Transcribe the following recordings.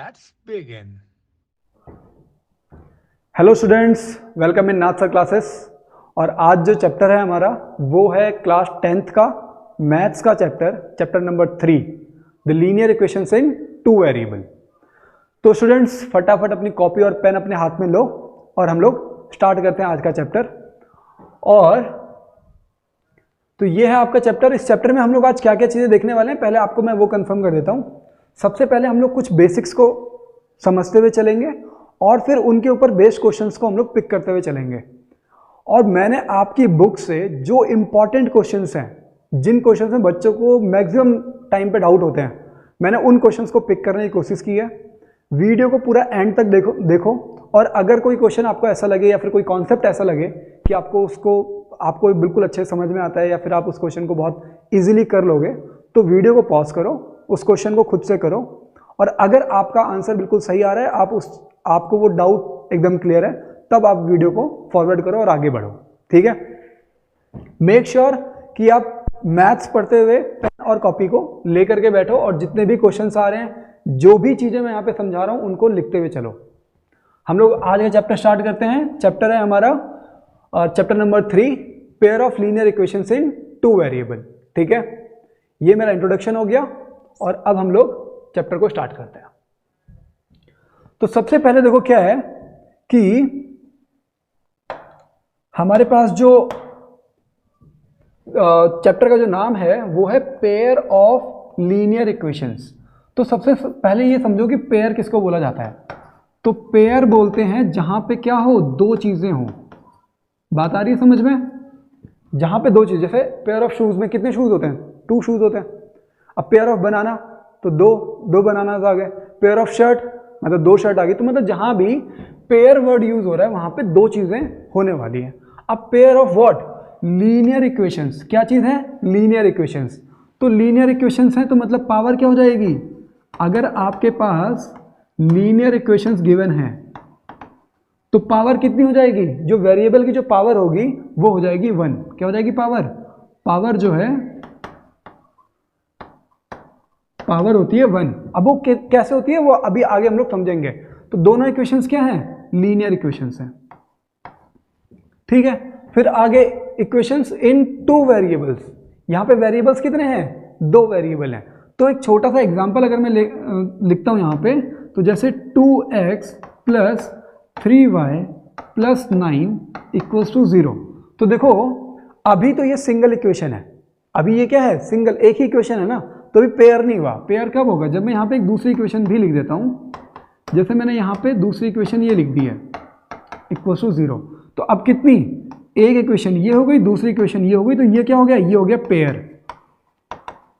Let's begin. Hello students, welcome in Nath sir classes. और आज जो चैप्टर है हमारा वो है क्लास 10th का मैथ्स का chapter number 3, the linear equations in two variable. तो स्टूडेंट्स फटाफट अपनी कॉपी और पेन अपने हाथ में लो और हम लोग स्टार्ट करते हैं आज का चैप्टर। और तो ये है आपका चैप्टर। इस चैप्टर में हम लोग आज क्या क्या चीज़ें देखने वाले हैं, पहले आपको मैं वो कंफर्म कर देता हूँ। सबसे पहले हम लोग कुछ बेसिक्स को समझते हुए चलेंगे और फिर उनके ऊपर बेस्ड क्वेश्चंस को हम लोग पिक करते हुए चलेंगे। और मैंने आपकी बुक से जो इम्पॉर्टेंट क्वेश्चंस हैं, जिन क्वेश्चंस में बच्चों को मैक्सिमम टाइम पे डाउट होते हैं, मैंने उन क्वेश्चंस को पिक करने की कोशिश की है। वीडियो को पूरा एंड तक देखो और अगर कोई क्वेश्चन आपको ऐसा लगे या फिर कोई कॉन्सेप्ट ऐसा लगे कि आपको बिल्कुल अच्छे समझ में आता है या फिर आप उस क्वेश्चन को बहुत ईजिली कर लोगे, तो वीडियो को पॉज करो, उस क्वेश्चन को खुद से करो। और अगर आपका आंसर बिल्कुल सही आ रहा है, आपको वो डाउट एकदम क्लियर है, तब आप वीडियो को फॉरवर्ड करो और आगे बढ़ो। ठीक है, मेक श्योर कि आप मैथ्स पढ़ते हुए पेन और कॉपी को लेकर के बैठो और जितने भी क्वेश्चंस आ रहे हैं, जो भी चीजें मैं यहाँ पे समझा रहा हूँ, उनको लिखते हुए चलो। हम लोग आज का चैप्टर स्टार्ट करते हैं। चैप्टर है हमारा chapter number 3, pair of linear equations in two variable. ठीक है, ये मेरा इंट्रोडक्शन हो गया और अब हम लोग चैप्टर को स्टार्ट करते हैं। तो सबसे पहले देखो क्या है कि हमारे पास जो चैप्टर का जो नाम है वो है पेयर ऑफ लीनियर इक्वेशंस। तो सबसे पहले ये समझो कि पेयर किसको बोला जाता है। तो पेयर बोलते हैं जहां पे क्या हो, दो चीजें हो। बात आ रही है समझ में? जहां पे दो चीज, जैसे पेयर ऑफ शूज में कितने शूज होते हैं? 2 शूज होते हैं। अब पेयर ऑफ बनाना तो दो बनाना आ गए। पेयर ऑफ शर्ट मतलब 2 शर्ट आ गई। तो मतलब जहां भी पेयर वर्ड यूज हो रहा है वहां पे दो चीजें होने वाली हैं। अब pair of what? Linear equations. क्या चीज है? Linear equations. तो लीनियर इक्वेशंस है तो मतलब पावर क्या हो जाएगी? अगर आपके पास लीनियर इक्वेशंस गिवन है तो पावर कितनी हो जाएगी? जो वेरिएबल की जो पावर होगी वो हो जाएगी 1। क्या हो जाएगी? पावर जो है पावर होती है 1। अब वो कैसे होती है वो अभी आगे हम लोग समझेंगे। तो दोनों इक्वेशंस क्या हैं? लीनियर इक्वेशंस हैं। ठीक है, फिर आगे इक्वेशंस इन टू वेरिएबल्स। यहां पे वेरिएबल्स कितने हैं? 2 वेरिएबल हैं। तो एक छोटा सा एग्जांपल अगर मैं लिखता हूं यहां पे, तो जैसे 2x plus 3y plus 9 equals to 0। तो देखो अभी तो ये सिंगल इक्वेशन है, अभी ये क्या है? सिंगल, एक ही इक्वेशन है ना, तो अभी पेयर नहीं हुआ। पेयर कब होगा? जब मैं यहाँ पे एक दूसरी इक्वेशन भी लिख देता हूँ। जैसे मैंने यहाँ पे दूसरी इक्वेशन ये लिख दी है इक्वल्स टू 0। तो अब कितनी? एक इक्वेशन ये हो गई, दूसरी इक्वेशन ये हो गई, तो ये क्या हो गया? ये हो गया पेयर।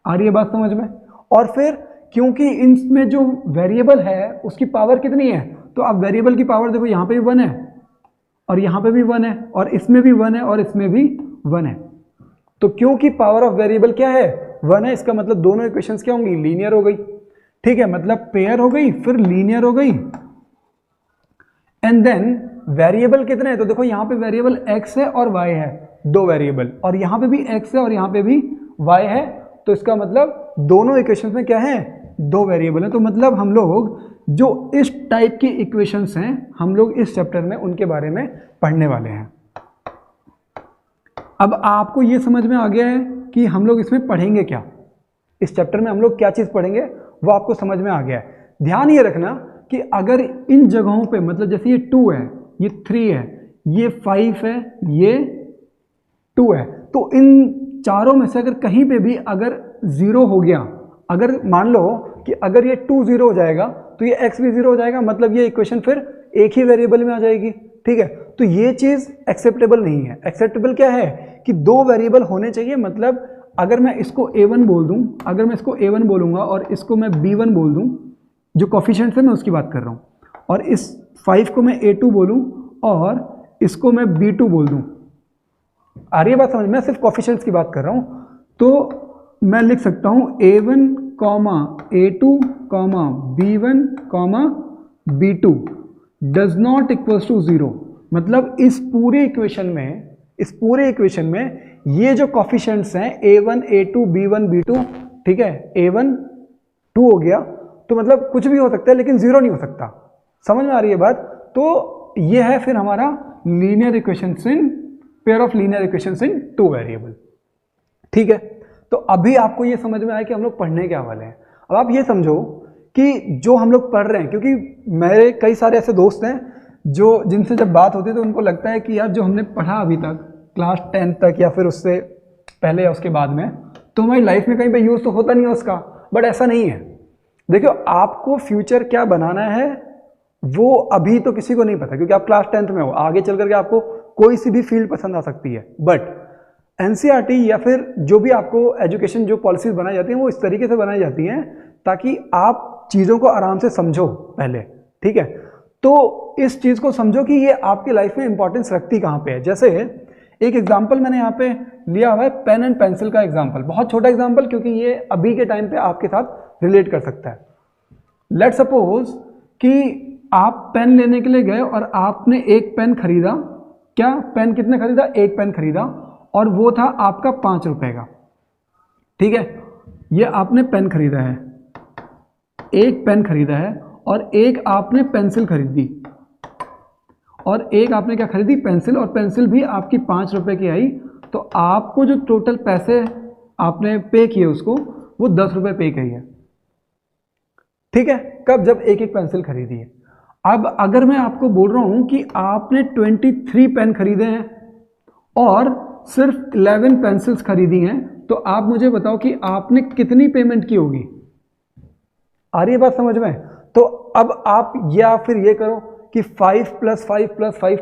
आ रही है बात समझ में? और फिर क्योंकि इनमें जो वेरिएबल है उसकी पावर कितनी है, तो अब वेरिएबल की पावर देखो, यहाँ पे भी 1 है और यहाँ पे भी 1 है और इसमें भी 1 है और इसमें भी 1 है। तो क्योंकि पावर ऑफ वेरिएबल क्या है? 1 है, इसका मतलब दोनों इक्वेशंस क्या होंगी? लीनियर हो गई। ठीक है, मतलब पेयर हो गई, फिर लीनियर हो गई। एंड देन वेरिएबल कितने हैं? तो देखो यहाँ पे वेरिएबल x है और y है, 2 वेरिएबल, और यहाँ पे भी x है और यहाँ पे भी y है। तो इसका मतलब दोनों इक्वेशंस में क्या है? 2 वेरिएबल है। तो मतलब हम लोग जो इस टाइप की इक्वेशंस हैं, हम लोग इस चैप्टर में उनके बारे में पढ़ने वाले हैं। अब आपको ये समझ में आ गया है कि हम लोग इसमें पढ़ेंगे क्या, इस चैप्टर में हम लोग क्या चीज़ पढ़ेंगे, वो आपको समझ में आ गया है। ध्यान ये रखना कि अगर इन जगहों पे, मतलब जैसे ये 2 है, ये 3 है, ये 5 है, ये 2 है, तो इन चारों में से अगर कहीं पे भी अगर 0 हो गया, अगर मान लो कि अगर ये 2 0 हो जाएगा तो ये x भी 0 हो जाएगा, मतलब ये इक्वेशन फिर एक ही वेरिएबल में आ जाएगी। ठीक है, तो ये चीज़ एक्सेप्टेबल नहीं है। एक्सेप्टेबल क्या है कि 2 वेरिएबल होने चाहिए। मतलब अगर मैं इसको a1 बोल दूं, अगर मैं इसको a1 बोलूंगा और इसको मैं b1 बोल दूं, जो कोफिशिएंट्स है मैं उसकी बात कर रहा हूं, और इस 5 को मैं a2 बोलूं और इसको मैं b2 बोल दूं। आ रही है बात समझ? मैं सिर्फ कोफिशिएंट्स की बात कर रहा हूं। तो मैं लिख सकता हूं a1, a2, b1, b2 does not equals to 0। मतलब इस पूरे इक्वेशन में ये जो कोफिशिएंट्स हैं a1, a2, b1, b2, ठीक है, a1 2 हो गया, तो मतलब कुछ भी हो सकता है लेकिन जीरो नहीं हो सकता। समझ में आ रही है बात? तो ये है फिर हमारा linear equations in pair of linear equations in two variable. ठीक है, तो अभी आपको ये समझ में आया कि हम लोग पढ़ने क्या वाले हैं। अब आप ये समझो कि जो हम लोग पढ़ रहे हैं, क्योंकि मेरे कई सारे ऐसे दोस्त हैं जो जिनसे जब बात होती है तो उनको लगता है कि यार जो हमने पढ़ा अभी तक क्लास 10 तक या फिर उससे पहले या उसके बाद में, तो हमारी लाइफ में कहीं पे यूज़ तो होता नहीं है उसका। बट ऐसा नहीं है। देखो, आपको फ्यूचर क्या बनाना है वो अभी तो किसी को नहीं पता, क्योंकि आप क्लास 10th में हो। आगे चल करके आपको कोई सी भी फील्ड पसंद आ सकती है, बट एनसीईआरटी या फिर जो भी आपको एजुकेशन जो पॉलिसीज बनाई जाती हैं वो इस तरीके से बनाई जाती हैं ताकि आप चीज़ों को आराम से समझो पहले। ठीक है, तो इस चीज़ को समझो कि ये आपकी लाइफ में इंपॉर्टेंस रखती कहाँ पे है। जैसे एक एग्जाम्पल मैंने यहाँ पे लिया हुआ है, पेन एंड पेंसिल का एग्जाम्पल। बहुत छोटा एग्जाम्पल, क्योंकि ये अभी के टाइम पे आपके साथ रिलेट कर सकता है। लेट सपोज कि आप पेन लेने के लिए गए और आपने एक पेन खरीदा। क्या पेन कितने खरीदा? एक पेन खरीदा, और वो था आपका 5 रुपए का। ठीक है, ये आपने पेन खरीदा है, एक पेन खरीदा है, और एक आपने पेंसिल खरीदी, और एक आपने क्या खरीदी? पेंसिल, और पेंसिल भी आपकी 5 रुपए की आई। तो आपको जो टोटल पैसे आपने पे किए उसको, वो 10 रुपए पे किए है। ठीक है, कब? जब एक एक पेंसिल खरीदी है। अब अगर मैं आपको बोल रहा हूं कि आपने 23 पेन खरीदे हैं और सिर्फ 11 पेंसिल्स खरीदी हैं, तो आप मुझे बताओ कि आपने कितनी पेमेंट की होगी। आ रही है बात समझ में? तो अब आप या फिर ये करो कि 5 + 5 + 5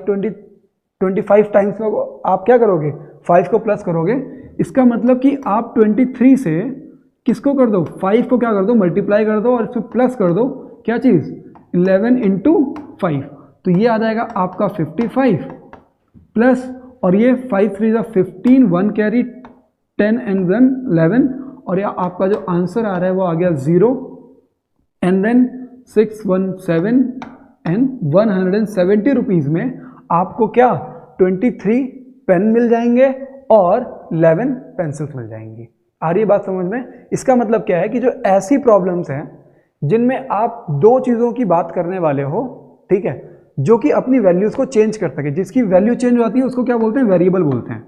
25 टाइम्स में आप क्या करोगे? 5 को प्लस करोगे। इसका मतलब कि आप 23 से किसको कर दो? 5 को क्या कर दो? मल्टीप्लाई कर दो, और इसमें प्लस कर दो क्या चीज़? 11 × 5। तो ये आ जाएगा आपका 55 प्लस, और ये 5 3 = 15, 1 कैरी 10 and then 11, और यह आपका जो आंसर आ रहा है वो आ गया 0 and then 617 and 170 रुपीज़ में आपको क्या 23 पेन मिल जाएंगे और 11 पेंसिल्स मिल जाएंगी। आ रही है बात समझ में? इसका मतलब क्या है कि जो ऐसी प्रॉब्लम्स हैं जिनमें आप दो चीज़ों की बात करने वाले हो, ठीक है, जो कि अपनी वैल्यूज़ को चेंज कर सके, जिसकी वैल्यू चेंज होती है उसको क्या बोलते हैं? वेरिएबल बोलते हैं।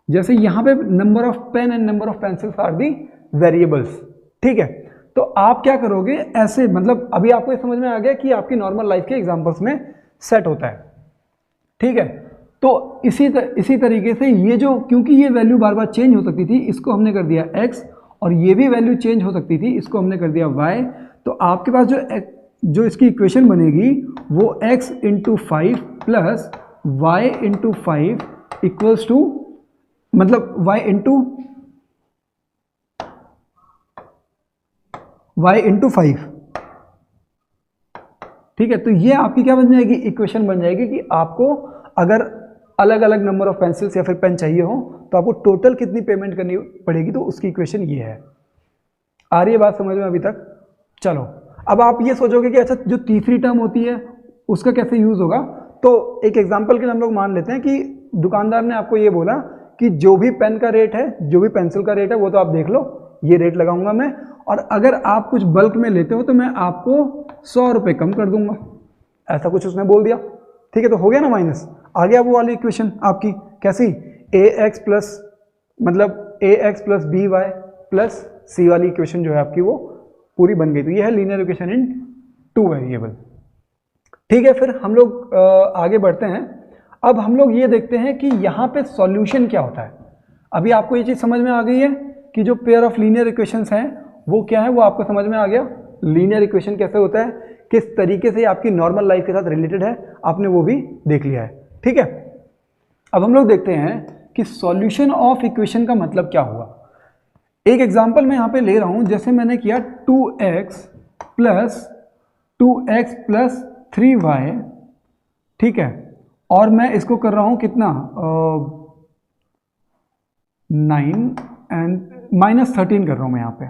जैसे यहाँ पे number of pen and number of pencils are the variables. ठीक है, तो आप क्या करोगे ऐसे, मतलब अभी आपको ये समझ में आ गया कि आपकी नॉर्मल लाइफ के एग्जाम्पल्स में सेट होता है। ठीक है, तो इसी तरीके से ये जो, क्योंकि ये वैल्यू बार बार चेंज हो सकती थी, इसको हमने कर दिया x, और ये भी वैल्यू चेंज हो सकती थी, इसको हमने कर दिया y। तो आपके पास जो इसकी इक्वेशन बनेगी वो x × 5 plus y × 5 equals to, मतलब y × 5। ठीक है, तो ये आपकी क्या बन जाएगी? इक्वेशन बन जाएगी कि आपको अगर अलग अलग नंबर ऑफ पेंसिल्स या फिर पेन चाहिए हो तो आपको टोटल कितनी पेमेंट करनी पड़ेगी, तो उसकी इक्वेशन ये है। आ रही है बात समझ में अभी तक? चलो, अब आप ये सोचोगे कि अच्छा जो तीसरी टर्म होती है उसका कैसे यूज़ होगा। तो एक एग्जांपल के लिए हम लोग मान लेते हैं कि दुकानदार ने आपको ये बोला कि जो भी पेन का रेट है, जो भी पेंसिल का रेट है, वो तो आप देख लो, ये रेट लगाऊंगा मैं, और अगर आप कुछ बल्क में लेते हो तो मैं आपको 100 रुपये कम कर दूंगा। ऐसा कुछ उसने बोल दिया। ठीक है, तो हो गया ना माइनस, आ गया वो वाली इक्वेशन आपकी। कैसी? ax प्लस, मतलब ax + by प्लस c वाली इक्वेशन जो है आपकी वो पूरी बन गई। तो ये है लीनियर इक्वेशन इन टू वेरिएबल। ठीक है, फिर हम लोग आगे बढ़ते हैं। अब हम लोग ये देखते हैं कि यहाँ पे सॉल्यूशन क्या होता है। अभी आपको ये चीज़ समझ में आ गई है कि जो पेयर ऑफ लीनियर इक्वेशंस हैं वो क्या है, वो आपको समझ में आ गया। लीनियर इक्वेशन कैसे होता है, किस तरीके से आपकी नॉर्मल लाइफ के साथ रिलेटेड है, आपने वो भी देख लिया है। ठीक है, अब हम लोग देखते हैं कि सॉल्यूशन ऑफ इक्वेशन का मतलब क्या हुआ। एक एग्जांपल मैं यहाँ पे ले रहा हूँ, जैसे मैंने किया 2x + 3y, ठीक है, और मैं इसको कर रहा हूँ कितना 9 and -13 कर रहा हूँ मैं यहाँ पे।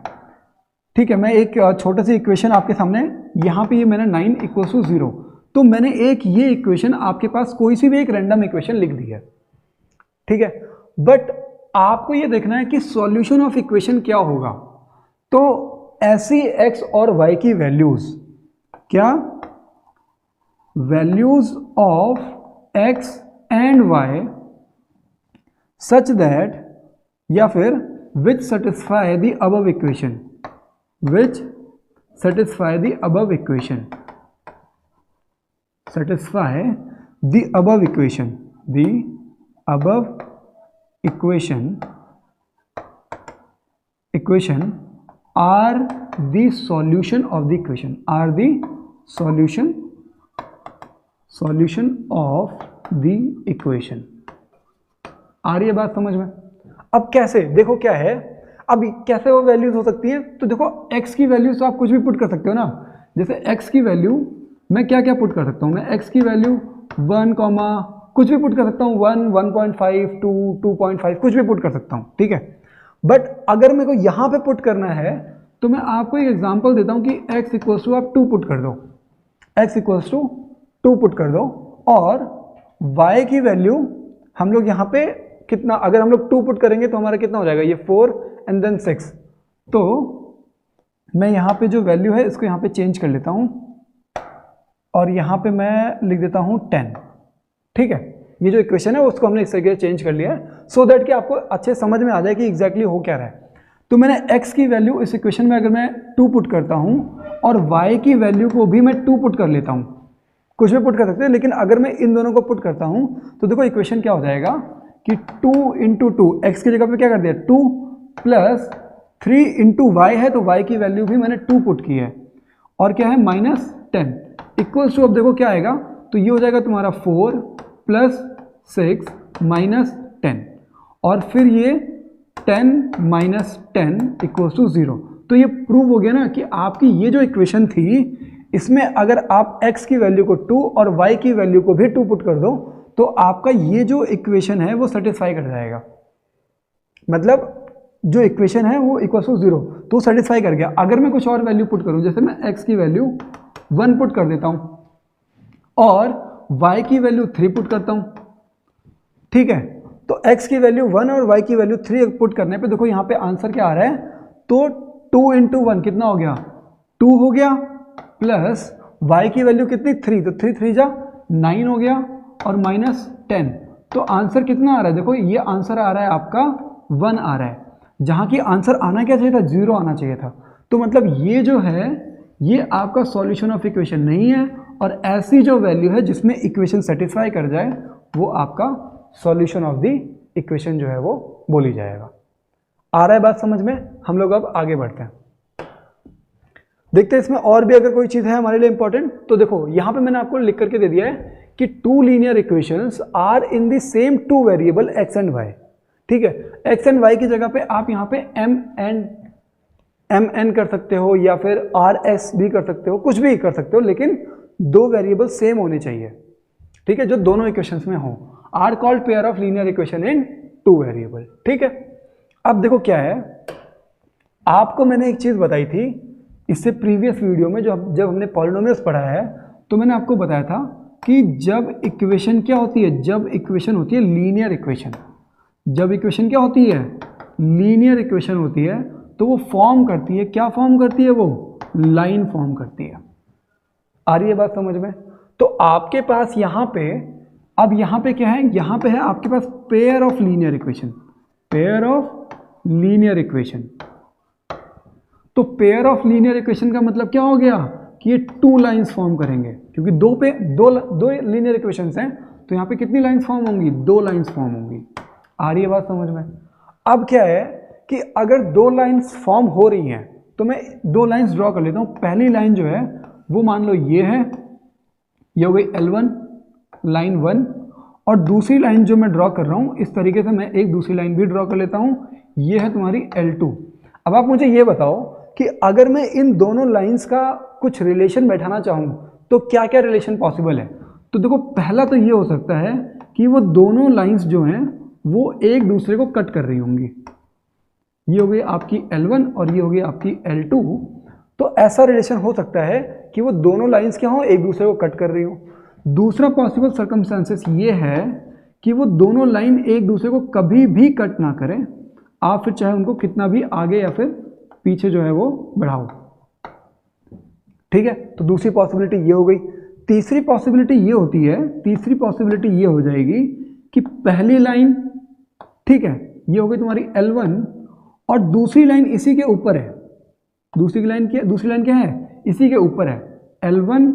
ठीक है, मैं एक छोटा सी इक्वेशन आपके सामने, यहाँ पे ये मैंने 9 = 0, तो मैंने एक ये इक्वेशन आपके पास कोई सी भी एक रैंडम इक्वेशन लिख दी है। ठीक है, बट आपको ये देखना है कि सॉल्यूशन ऑफ इक्वेशन क्या होगा। तो ऐसी x और y की वैल्यूज, क्या values of x and y such that, या फिर विच satisfy the above equation, which satisfy the above equation, satisfy the above equation, the above equation are the solution of the equation, are the solution of the equation। आ रही है बात समझ में? अब कैसे, देखो क्या है, अब कैसे वो वैल्यूज हो सकती हैं, तो देखो x की वैल्यूज तो आप कुछ भी पुट कर सकते हो ना। जैसे x की वैल्यू मैं क्या क्या पुट कर सकता हूँ, मैं x की वैल्यू 1, कुछ भी पुट कर सकता हूँ, 1, 1.5, 2, 2.5, कुछ भी पुट कर सकता हूँ, ठीक है। बट अगर मेरे को यहाँ पे पुट करना है तो मैं आपको एक एग्जांपल देता हूँ कि x इक्वल्स टू आप 2 पुट कर दो, x इक्वल्स टू 2 पुट कर दो, और y की वैल्यू हम लोग यहाँ पे कितना, अगर हम लोग 2 पुट करेंगे तो हमारा कितना हो जाएगा, ये 4 एंड देन 6। तो मैं यहाँ पे जो वैल्यू है इसको यहाँ पे चेंज कर लेता हूँ और यहाँ पे मैं लिख देता हूँ 10, ठीक है। ये जो इक्वेशन है उसको हमने इस तरीके से चेंज कर लिया है सो दैट कि आपको अच्छे समझ में आ जाए कि एग्जैक्टली हो क्या रहा है। तो मैंने x की वैल्यू इस इक्वेशन में अगर मैं 2 पुट करता हूँ और y की वैल्यू को भी मैं 2 पुट कर लेता हूँ, कुछ भी पुट कर सकते हैं, लेकिन अगर मैं इन दोनों को पुट करता हूँ तो देखो इक्वेशन क्या हो जाएगा कि 2 इंटू 2, एक्स की जगह पे क्या कर दिया 2 प्लस 3 इंटू वाई है, तो y की वैल्यू भी मैंने 2 पुट की है, और क्या है -10 इक्वल्स टू, अब देखो क्या आएगा, तो ये हो जाएगा तुम्हारा 4 प्लस 6 माइनस 10, और फिर ये 10 माइनस 10 इक्वल्स टू 0। तो ये प्रूव हो गया ना कि आपकी ये जो इक्वेशन थी इसमें अगर आप x की वैल्यू को 2 और y की वैल्यू को भी 2 पुट कर दो तो आपका ये जो इक्वेशन है वो सेटिस्फाई कर जाएगा, मतलब जो इक्वेशन है वो इक्वल टू 0, तो सेटिस्फाई कर गया। अगर मैं कुछ और वैल्यू पुट करूं, जैसे मैं x की वैल्यू 1 पुट कर देता हूं और y की वैल्यू 3 पुट करता हूं, ठीक है, तो x की वैल्यू 1 और y की वैल्यू 3 पुट करने पे देखो यहाँ पे आंसर क्या आ रहा है, तो 2 इंटू 1 कितना हो गया 2 हो गया, प्लस y की वैल्यू कितनी 3, तो 3 3 जा 9 हो गया, और -10, तो आंसर कितना आ रहा है, देखो ये आंसर आ रहा है आपका 1 आ रहा है, जहाँ की आंसर आना क्या चाहिए था 0 आना चाहिए था। तो मतलब ये जो है ये आपका सॉल्यूशन ऑफ इक्वेशन नहीं है, और ऐसी जो वैल्यू है जिसमें इक्वेशन सेटिस्फाई कर जाए वो आपका सॉल्यूशन ऑफ द इक्वेशन जो है वो बोली जाएगा। आ रहा है बात समझ में? हम लोग अब आगे बढ़ते हैं, देखते हैं इसमें और भी अगर कोई चीज़ है हमारे लिए इंपॉर्टेंट। तो देखो यहाँ पे मैंने आपको लिख करके दे दिया है कि 2 linear equations are in the same 2 variable x and y, ठीक है। x एंड y की जगह पे आप यहाँ पे mn कर सकते हो या फिर rs भी कर सकते हो, कुछ भी कर सकते हो, लेकिन 2 वेरिएबल सेम होने चाहिए, ठीक है, जो दोनों इक्वेशंस में हो, are called pair of linear equation in 2 variable, ठीक है। अब देखो क्या है, आपको मैंने एक चीज़ बताई थी इससे प्रीवियस वीडियो में, जब हमने पॉलिनोमियल्स पढ़ा है तो मैंने आपको बताया था कि जब इक्वेशन क्या होती है, जब इक्वेशन होती है लीनियर इक्वेशन, जब इक्वेशन क्या होती है लीनियर इक्वेशन होती है, तो वो फॉर्म करती है, क्या फॉर्म करती है, वो लाइन फॉर्म करती है। आ रही है बात समझ में? तो आपके पास यहाँ पे, अब यहाँ पे क्या है, यहाँ पे है आपके पास pair of linear equation, pair of linear equation. तो पेयर ऑफ लीनियर इक्वेशन का मतलब क्या हो गया कि ये 2 लाइंस फॉर्म करेंगे, क्योंकि दो लीनियर इक्वेशंस हैं, तो यहाँ पे कितनी लाइंस फॉर्म होंगी, 2 लाइंस फॉर्म होंगी। आ रही है बात समझ में? अब क्या है कि अगर 2 लाइंस फॉर्म हो रही हैं तो मैं 2 लाइंस ड्रॉ कर लेता हूँ। पहली लाइन जो है वो मान लो ये है, ये हो गई L1 लाइन 1, और दूसरी लाइन जो मैं ड्रॉ कर रहा हूँ इस तरीके से मैं एक दूसरी लाइन भी ड्रॉ कर लेता हूँ, ये है तुम्हारी L2। अब आप मुझे ये बताओ कि अगर मैं इन दोनों लाइंस का कुछ रिलेशन बैठाना चाहूँ तो क्या क्या रिलेशन पॉसिबल है। तो देखो पहला तो ये हो सकता है कि वो दोनों लाइंस जो हैं वो एक दूसरे को कट कर रही होंगी, ये हो गई आपकी L1 और ये हो गई आपकी L2। तो ऐसा रिलेशन हो सकता है कि वो दोनों लाइंस क्या हो, एक दूसरे को कट कर रही हो। दूसरा पॉसिबल सर्कमस्टेंसेस ये है कि वो दोनों लाइन एक दूसरे को कभी भी कट ना करें, आप फिर चाहे उनको कितना भी आगे या फिर पीछे जो है वो बढ़ाओ। ठीक है, तो दूसरी पॉसिबिलिटी ये हो गई। तीसरी पॉसिबिलिटी ये होती है, तीसरी पॉसिबिलिटी ये हो जाएगी कि पहली लाइन, ठीक है, ये हो गई तुम्हारी L1 और दूसरी लाइन इसी के ऊपर है। दूसरी लाइन क्या है, इसी के ऊपर है, L1,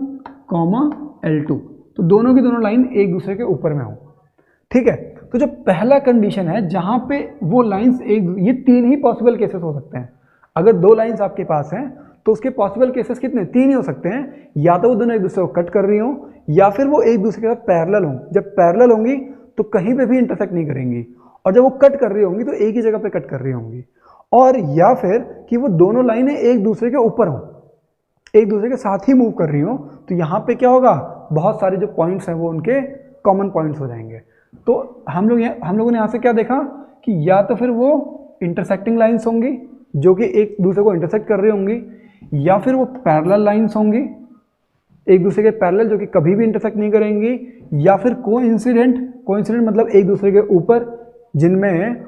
L2। तो दोनों की दोनों लाइन एक दूसरे के ऊपर में हो। ठीक है, तो जो पहला कंडीशन है जहां पे वो लाइंस ये तीन ही पॉसिबल केसेस हो सकते हैं। अगर दो लाइंस आपके पास हैं तो उसके पॉसिबल केसेस कितने, तीन ही हो सकते हैं। या तो वो दोनों एक दूसरे को कट कर रही हो, या फिर वो एक दूसरे के साथ पैरेलल हों। जब पैरेलल होंगी तो कहीं पे भी इंटरसेक्ट नहीं करेंगी, और जब वो कट कर रही होंगी तो एक ही जगह पे कट कर रही होंगी। और या फिर कि वो दोनों लाइनें एक दूसरे के ऊपर हों, एक दूसरे के साथ ही मूव कर रही हो, तो यहाँ पे क्या होगा, बहुत सारे जो पॉइंट्स हैं वो उनके कॉमन पॉइंट्स हो जाएंगे। तो हम लोगों ने यहाँ से क्या देखा कि या तो फिर वो इंटरसेक्टिंग लाइंस होंगी जो कि एक दूसरे को इंटरसेक्ट कर रही होंगी, या फिर वो पैरेलल लाइंस होंगी एक दूसरे के पैरेलल जो कि कभी भी इंटरसेक्ट नहीं करेंगी, या फिर कोइंसिडेंट मतलब एक दूसरे के ऊपर जिनमें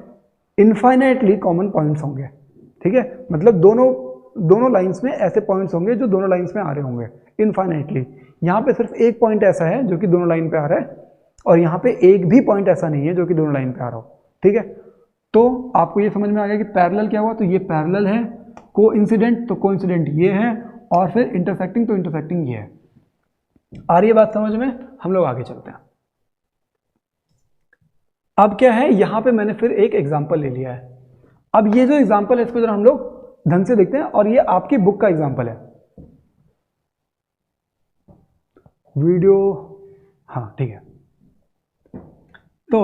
इनफाइनाइटली कॉमन पॉइंट्स होंगे। ठीक है, मतलब दोनों लाइंस में ऐसे पॉइंट्स होंगे जो दोनों लाइंस में आ रहे होंगे इनफाइनाइटली। यहाँ पे सिर्फ एक पॉइंट ऐसा है जो कि दोनों लाइन पे आ रहा है, और यहाँ पे एक भी पॉइंट ऐसा नहीं है जो कि दोनों लाइन पे आ रहा हो। ठीक है, तो आपको ये समझ में आ गया कि पैरेलल क्या हुआ, तो ये पैरेलल है, कोइंसिडेंट तो कोइंसिडेंट ये है, और फिर इंटरसेक्टिंग तो इंटरसेक्टिंग ये है। आ रही है बात समझ में? हम लोग आगे चलते हैं। अब क्या है, यहां पे मैंने फिर एक एग्जांपल ले लिया है। अब ये जो एग्जांपल है इसको जरा हम लोग ढंग से देखते हैं, और ये आपकी बुक का एग्जांपल है। वीडियो, हाँ ठीक है। तो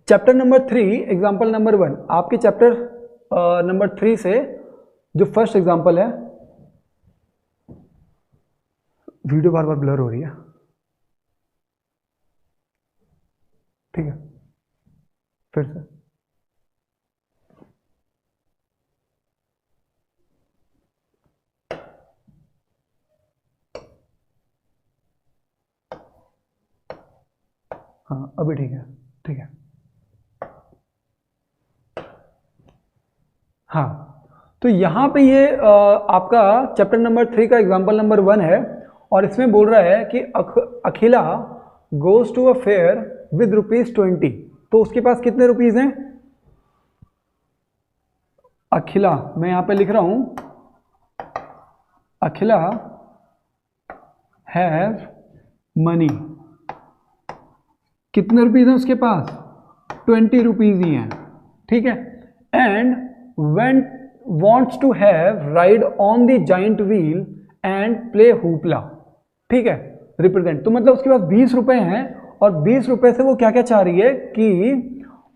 चैप्टर नंबर 3 एग्जांपल नंबर 1, आपके चैप्टर नंबर 3 से जो फर्स्ट एग्जांपल है, वीडियो बार बार ब्लर हो रही है, ठीक है, फिर से हाँ अभी ठीक है, ठीक है। हाँ, तो यहाँ पे ये आपका चैप्टर नंबर 3 का एग्जांपल नंबर 1 है, और इसमें बोल रहा है कि Akhila goes to a fair with ₹20। तो उसके पास कितने रुपीस हैं? अखिला, मैं यहाँ पे लिख रहा हूँ, अखिला हैव मनी। कितने रुपीस हैं उसके पास? 20 रुपीज ही हैं। ठीक है, and wants to have ride on the giant wheel and play hoopla। ठीक है, रिप्रेजेंट, तो मतलब उसके पास 20 रुपए हैं, और 20 रुपए से वो क्या क्या चाह रही है कि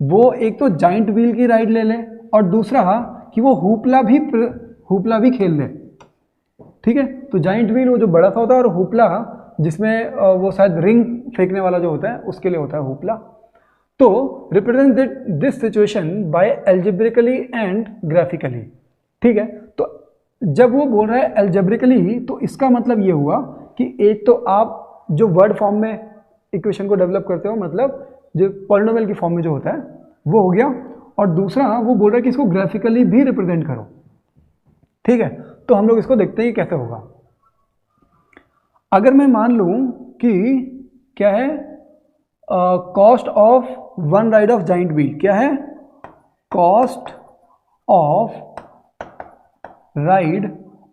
वो एक तो जाइंट व्हील की राइड ले ले, और दूसरा कि वो हुपला भी खेल ले। ठीक है, तो जाइंट व्हील वो जो बड़ा सा होता है, और हुपला जिसमें वो शायद रिंग फेंकने वाला जो होता है उसके लिए होता है हुपला। तो represent this situation bye algebraically and graphically. ठीक है, तो जब वो बोल रहा है एल्जेब्रिकली, तो इसका मतलब ये हुआ कि एक तो आप जो वर्ड फॉर्म में इक्वेशन को डेवलप करते हो, मतलब जो पॉलिनोमियल की फॉर्म में जो होता है वो हो गया, और दूसरा वो बोल रहा है कि इसको ग्राफिकली भी रिप्रेजेंट करो। ठीक है, तो हम लोग इसको देखते हैं कैसे होगा। अगर मैं मान लूं कि क्या है, cost of one ride of giant wheel, क्या है, cost of ride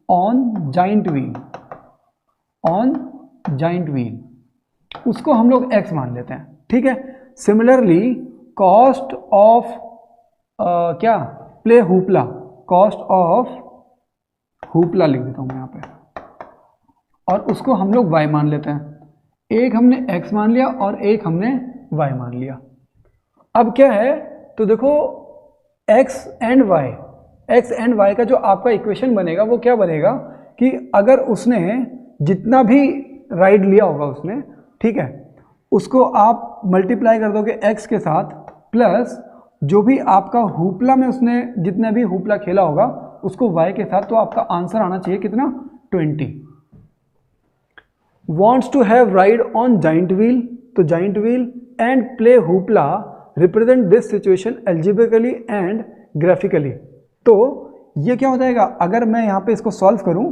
on giant wheel, उसको हम लोग x मान लेते हैं। ठीक है, सिमिलरली कॉस्ट ऑफ क्या, play hoopla, cost of hoopla लिख देता हूं मैं यहाँ पे, और उसको हम लोग y मान लेते हैं। एक हमने x मान लिया और एक हमने y मान लिया। अब क्या है, तो देखो x एंड y का जो आपका इक्वेशन बनेगा वो क्या बनेगा कि अगर उसने जितना भी राइड लिया होगा उसने, ठीक है, उसको आप मल्टीप्लाई कर दोगे x के साथ, प्लस जो भी आपका हुपला में उसने जितना भी हुपला खेला होगा उसको y के साथ, तो आपका आंसर आना चाहिए कितना, 20। wants to have ride on giant wheel, तो giant wheel and play hoopla represent this situation algebraically and graphically। तो ये क्या हो जाएगा, अगर मैं यहाँ पे इसको सॉल्व करूँ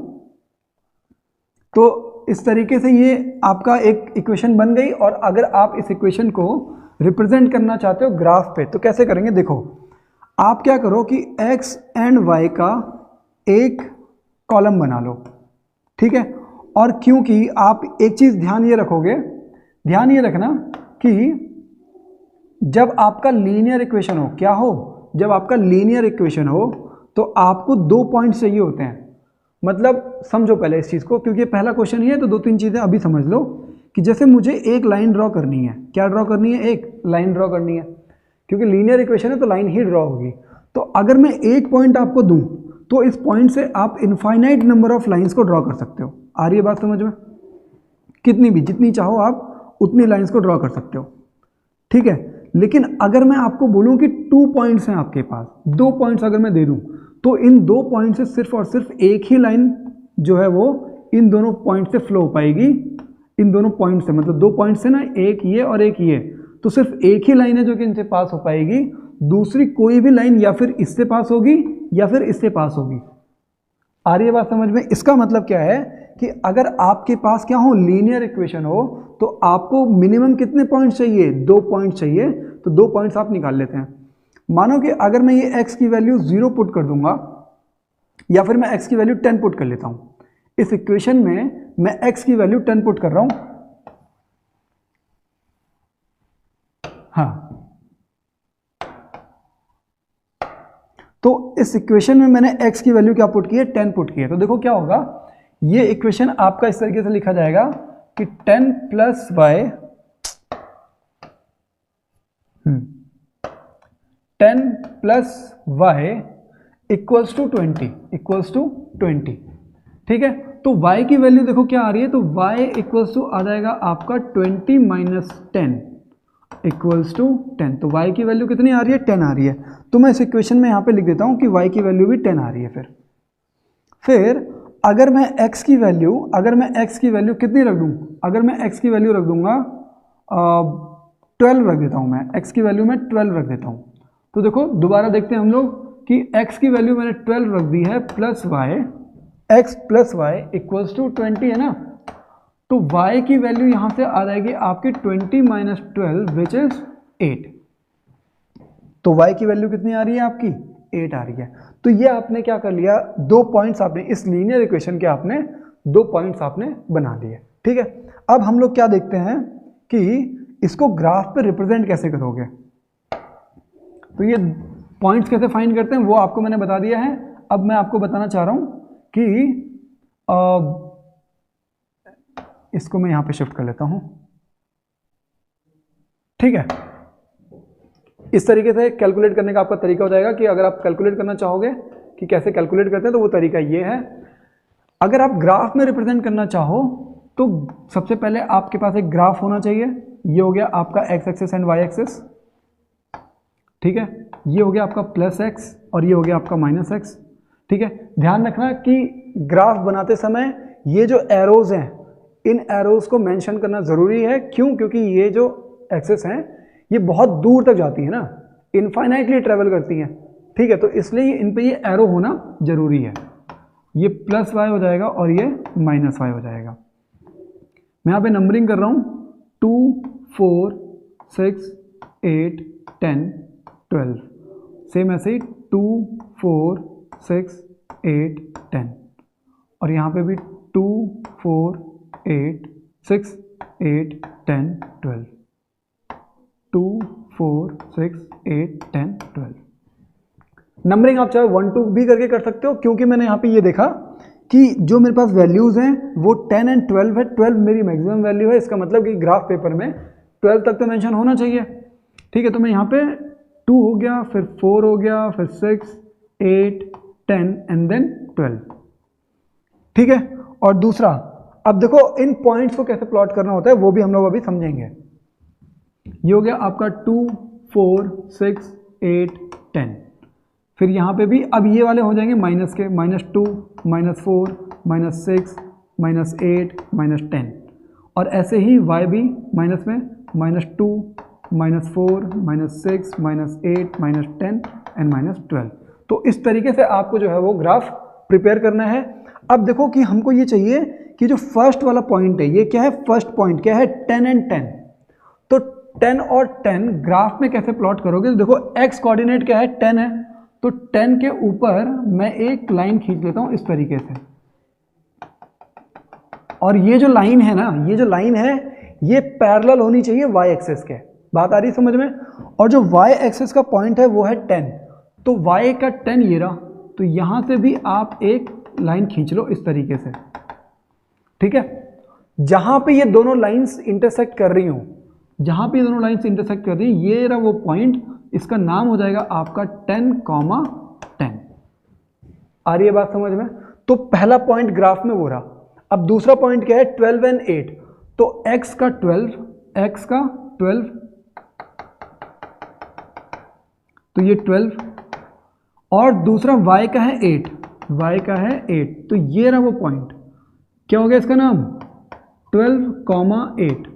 तो इस तरीके से ये आपका एक इक्वेशन बन गई। और अगर आप इस इक्वेशन को रिप्रेजेंट करना चाहते हो ग्राफ पे तो कैसे करेंगे, देखो आप क्या करो कि x एंड y का एक कॉलम बना लो, ठीक है। और क्योंकि आप एक चीज़ ध्यान ये रखोगे, ध्यान ये रखना कि जब आपका लीनियर इक्वेशन हो, क्या हो, जब आपका लीनियर इक्वेशन हो तो आपको 2 पॉइंट चाहिए होते हैं। मतलब समझो पहले इस चीज़ को, क्योंकि पहला क्वेश्चन ही है तो 2-3 चीज़ें अभी समझ लो कि जैसे मुझे एक लाइन ड्रॉ करनी है, क्या ड्रॉ करनी है, एक लाइन ड्रॉ करनी है, क्योंकि लीनियर इक्वेशन है तो लाइन ही ड्रॉ होगी। तो अगर मैं एक पॉइंट आपको दूं तो इस पॉइंट से आप इनफाइनाइट नंबर ऑफ लाइंस को ड्रॉ कर सकते हो। आ रही है बात समझ में, कितनी भी, जितनी चाहो आप उतनी लाइंस को ड्रॉ कर सकते हो, ठीक है। लेकिन अगर मैं आपको बोलूं कि 2 पॉइंट्स हैं आपके पास, 2 पॉइंट्स अगर मैं दे दूं तो इन 2 पॉइंट से सिर्फ और सिर्फ एक ही लाइन जो है वो इन दोनों पॉइंट से फ्लो हो पाएगी। इन दोनों पॉइंट से, मतलब 2 पॉइंट से ना, एक ये और एक ये, तो सिर्फ एक ही लाइन है जो कि इनसे पास हो पाएगी। दूसरी कोई भी लाइन या फिर इससे पास होगी या फिर इससे पास होगी। आ रही है बात समझ में। इसका मतलब क्या है कि अगर आपके पास क्या हो, लीनियर इक्वेशन हो, तो आपको मिनिमम कितने पॉइंट चाहिए, 2 पॉइंट चाहिए। तो 2 पॉइंट्स आप निकाल लेते हैं। मानो कि अगर मैं ये x की वैल्यू 0 पुट कर दूंगा या फिर मैं x की वैल्यू 10 पुट कर लेता हूं। इस इक्वेशन में मैं x की वैल्यू 10 पुट कर रहा हूं, हाँ। तो इस इक्वेशन में मैंने x की वैल्यू क्या पुट की है, 10 पुट की है। तो देखो क्या होगा, ये इक्वेशन आपका इस तरीके से लिखा जाएगा कि 10 plus y 10 plus y equals to 20, ठीक है। तो y की वैल्यू देखो क्या आ रही है, तो y इक्वल्स टू आ जाएगा आपका 20 माइनस 10 इक्वल्स टू 10। तो y की वैल्यू कितनी आ रही है, 10 आ रही है। तो मैं इस इक्वेशन में यहाँ पे लिख देता हूँ कि y की वैल्यू भी 10 आ रही है। फिर अगर मैं x की वैल्यू कितनी रख दूँ, अगर मैं x की वैल्यू रख दूंगा 12 रख देता हूँ, मैं x की वैल्यू में 12 रख देता हूँ। तो देखो दोबारा देखते हैं हम लोग कि x की वैल्यू मैंने 12 रख दी है, plus y, x plus y equals to 20 है ना। तो y की वैल्यू यहाँ से आ जाएगी आपकी 20 माइनस 12 विच इज 8। तो y की वैल्यू कितनी आ रही है आपकी, 8 आ रही है। तो ये आपने क्या कर लिया, 2 पॉइंट्स आपने इस लीनियर इक्वेशन के आपने 2 पॉइंट्स आपने बना लिए, ठीक है। अब हम लोग क्या देखते हैं कि इसको ग्राफ पे रिप्रेजेंट कैसे करोगे। तो ये पॉइंट्स कैसे फाइंड करते हैं वो आपको मैंने बता दिया है। अब मैं आपको बताना चाह रहा हूं कि इसको मैं यहां पे शिफ्ट कर लेता हूं, ठीक है। इस तरीके से कैलकुलेट करने का आपका तरीका हो जाएगा कि अगर आप कैलकुलेट करना चाहोगे कि कैसे कैलकुलेट करते हैं तो वो तरीका ये है। अगर आप ग्राफ में रिप्रेजेंट करना चाहो तो सबसे पहले आपके पास एक ग्राफ होना चाहिए। ये हो गया आपका x axis and y axis, ठीक है। ये हो गया आपका प्लस x और ये हो गया आपका माइनस x, ठीक है। ध्यान रखना कि ग्राफ बनाते समय ये जो एरोज हैं, इन एरोज को मेंशन करना ज़रूरी है। क्यों, क्योंकि ये जो एक्सिस हैं ये बहुत दूर तक जाती है ना, इनफाइनाइटली ट्रेवल करती हैं, ठीक है। तो इसलिए इन पे ये एरो होना ज़रूरी है। ये प्लस y हो जाएगा और ये माइनस y हो जाएगा। मैं यहाँ पे नंबरिंग कर रहा हूँ 2, 4, 6, 8, 10, 12। सेम ऐसे ही 2, 4, 6, 8, 10 और यहाँ पे भी 2, 4, 8, 6, 8, 10, 12, 2, 4, 6, 8, 10, 12। नंबरिंग आप चाहे 1, 2 भी करके कर सकते हो, क्योंकि मैंने यहाँ पे ये देखा कि जो मेरे पास वैल्यूज़ हैं वो 10 एंड 12 है। 12 मेरी मैक्सिमम वैल्यू है, इसका मतलब कि ग्राफ पेपर में 12 तक तो मेंशन होना चाहिए, ठीक है। तो मैं यहाँ पे 2 हो गया, फिर 4 हो गया, फिर 6, 8, 10 एंड देन 12, ठीक है। और दूसरा, अब देखो इन पॉइंट्स को कैसे प्लॉट करना होता है वो भी हम लोग अभी समझेंगे। ये हो गया आपका 2, 4, 6, 8, 10। फिर यहाँ पे भी अब ये वाले हो जाएंगे माइनस के, -2, -4, -6, -8, -10 और ऐसे ही y भी माइनस में -2, -4, -6, -8, -10 एंड -12। तो इस तरीके से आपको जो है वो ग्राफ प्रिपेयर करना है। अब देखो कि हमको ये चाहिए कि जो फर्स्ट वाला पॉइंट है, ये क्या है, फर्स्ट पॉइंट क्या है, 10 एंड 10। तो 10 और 10 ग्राफ में कैसे प्लॉट करोगे, तो देखो एक्स कोऑर्डिनेट क्या है, 10 है, तो 10 के ऊपर मैं एक लाइन खींच लेता हूं इस तरीके से, और ये जो लाइन है ना, ये जो लाइन है ये पैरेलल होनी चाहिए वाई एक्सिस के। बात आ रही है समझ में? और जो वाई एक्सिस का पॉइंट है वो है 10, तो वाई का 10 ये रहा, तो यहां से भी आप एक लाइन खींच लो इस तरीके से, ठीक है। जहां पे ये दोनों लाइंस इंटरसेक्ट कर रही हो, जहां पे ये दोनों लाइंस इंटरसेक्ट कर रही है, ये रहा वो पॉइंट, इसका नाम हो जाएगा आपका 10,10। आ रही है बात समझ में? तो पहला पॉइंट ग्राफ में वो रहा। अब दूसरा पॉइंट क्या है, 12 एंड 8, तो x का 12, तो ये 12, और दूसरा y का है 8, तो ये रहा वो पॉइंट, क्या हो गया इसका नाम, 12,8।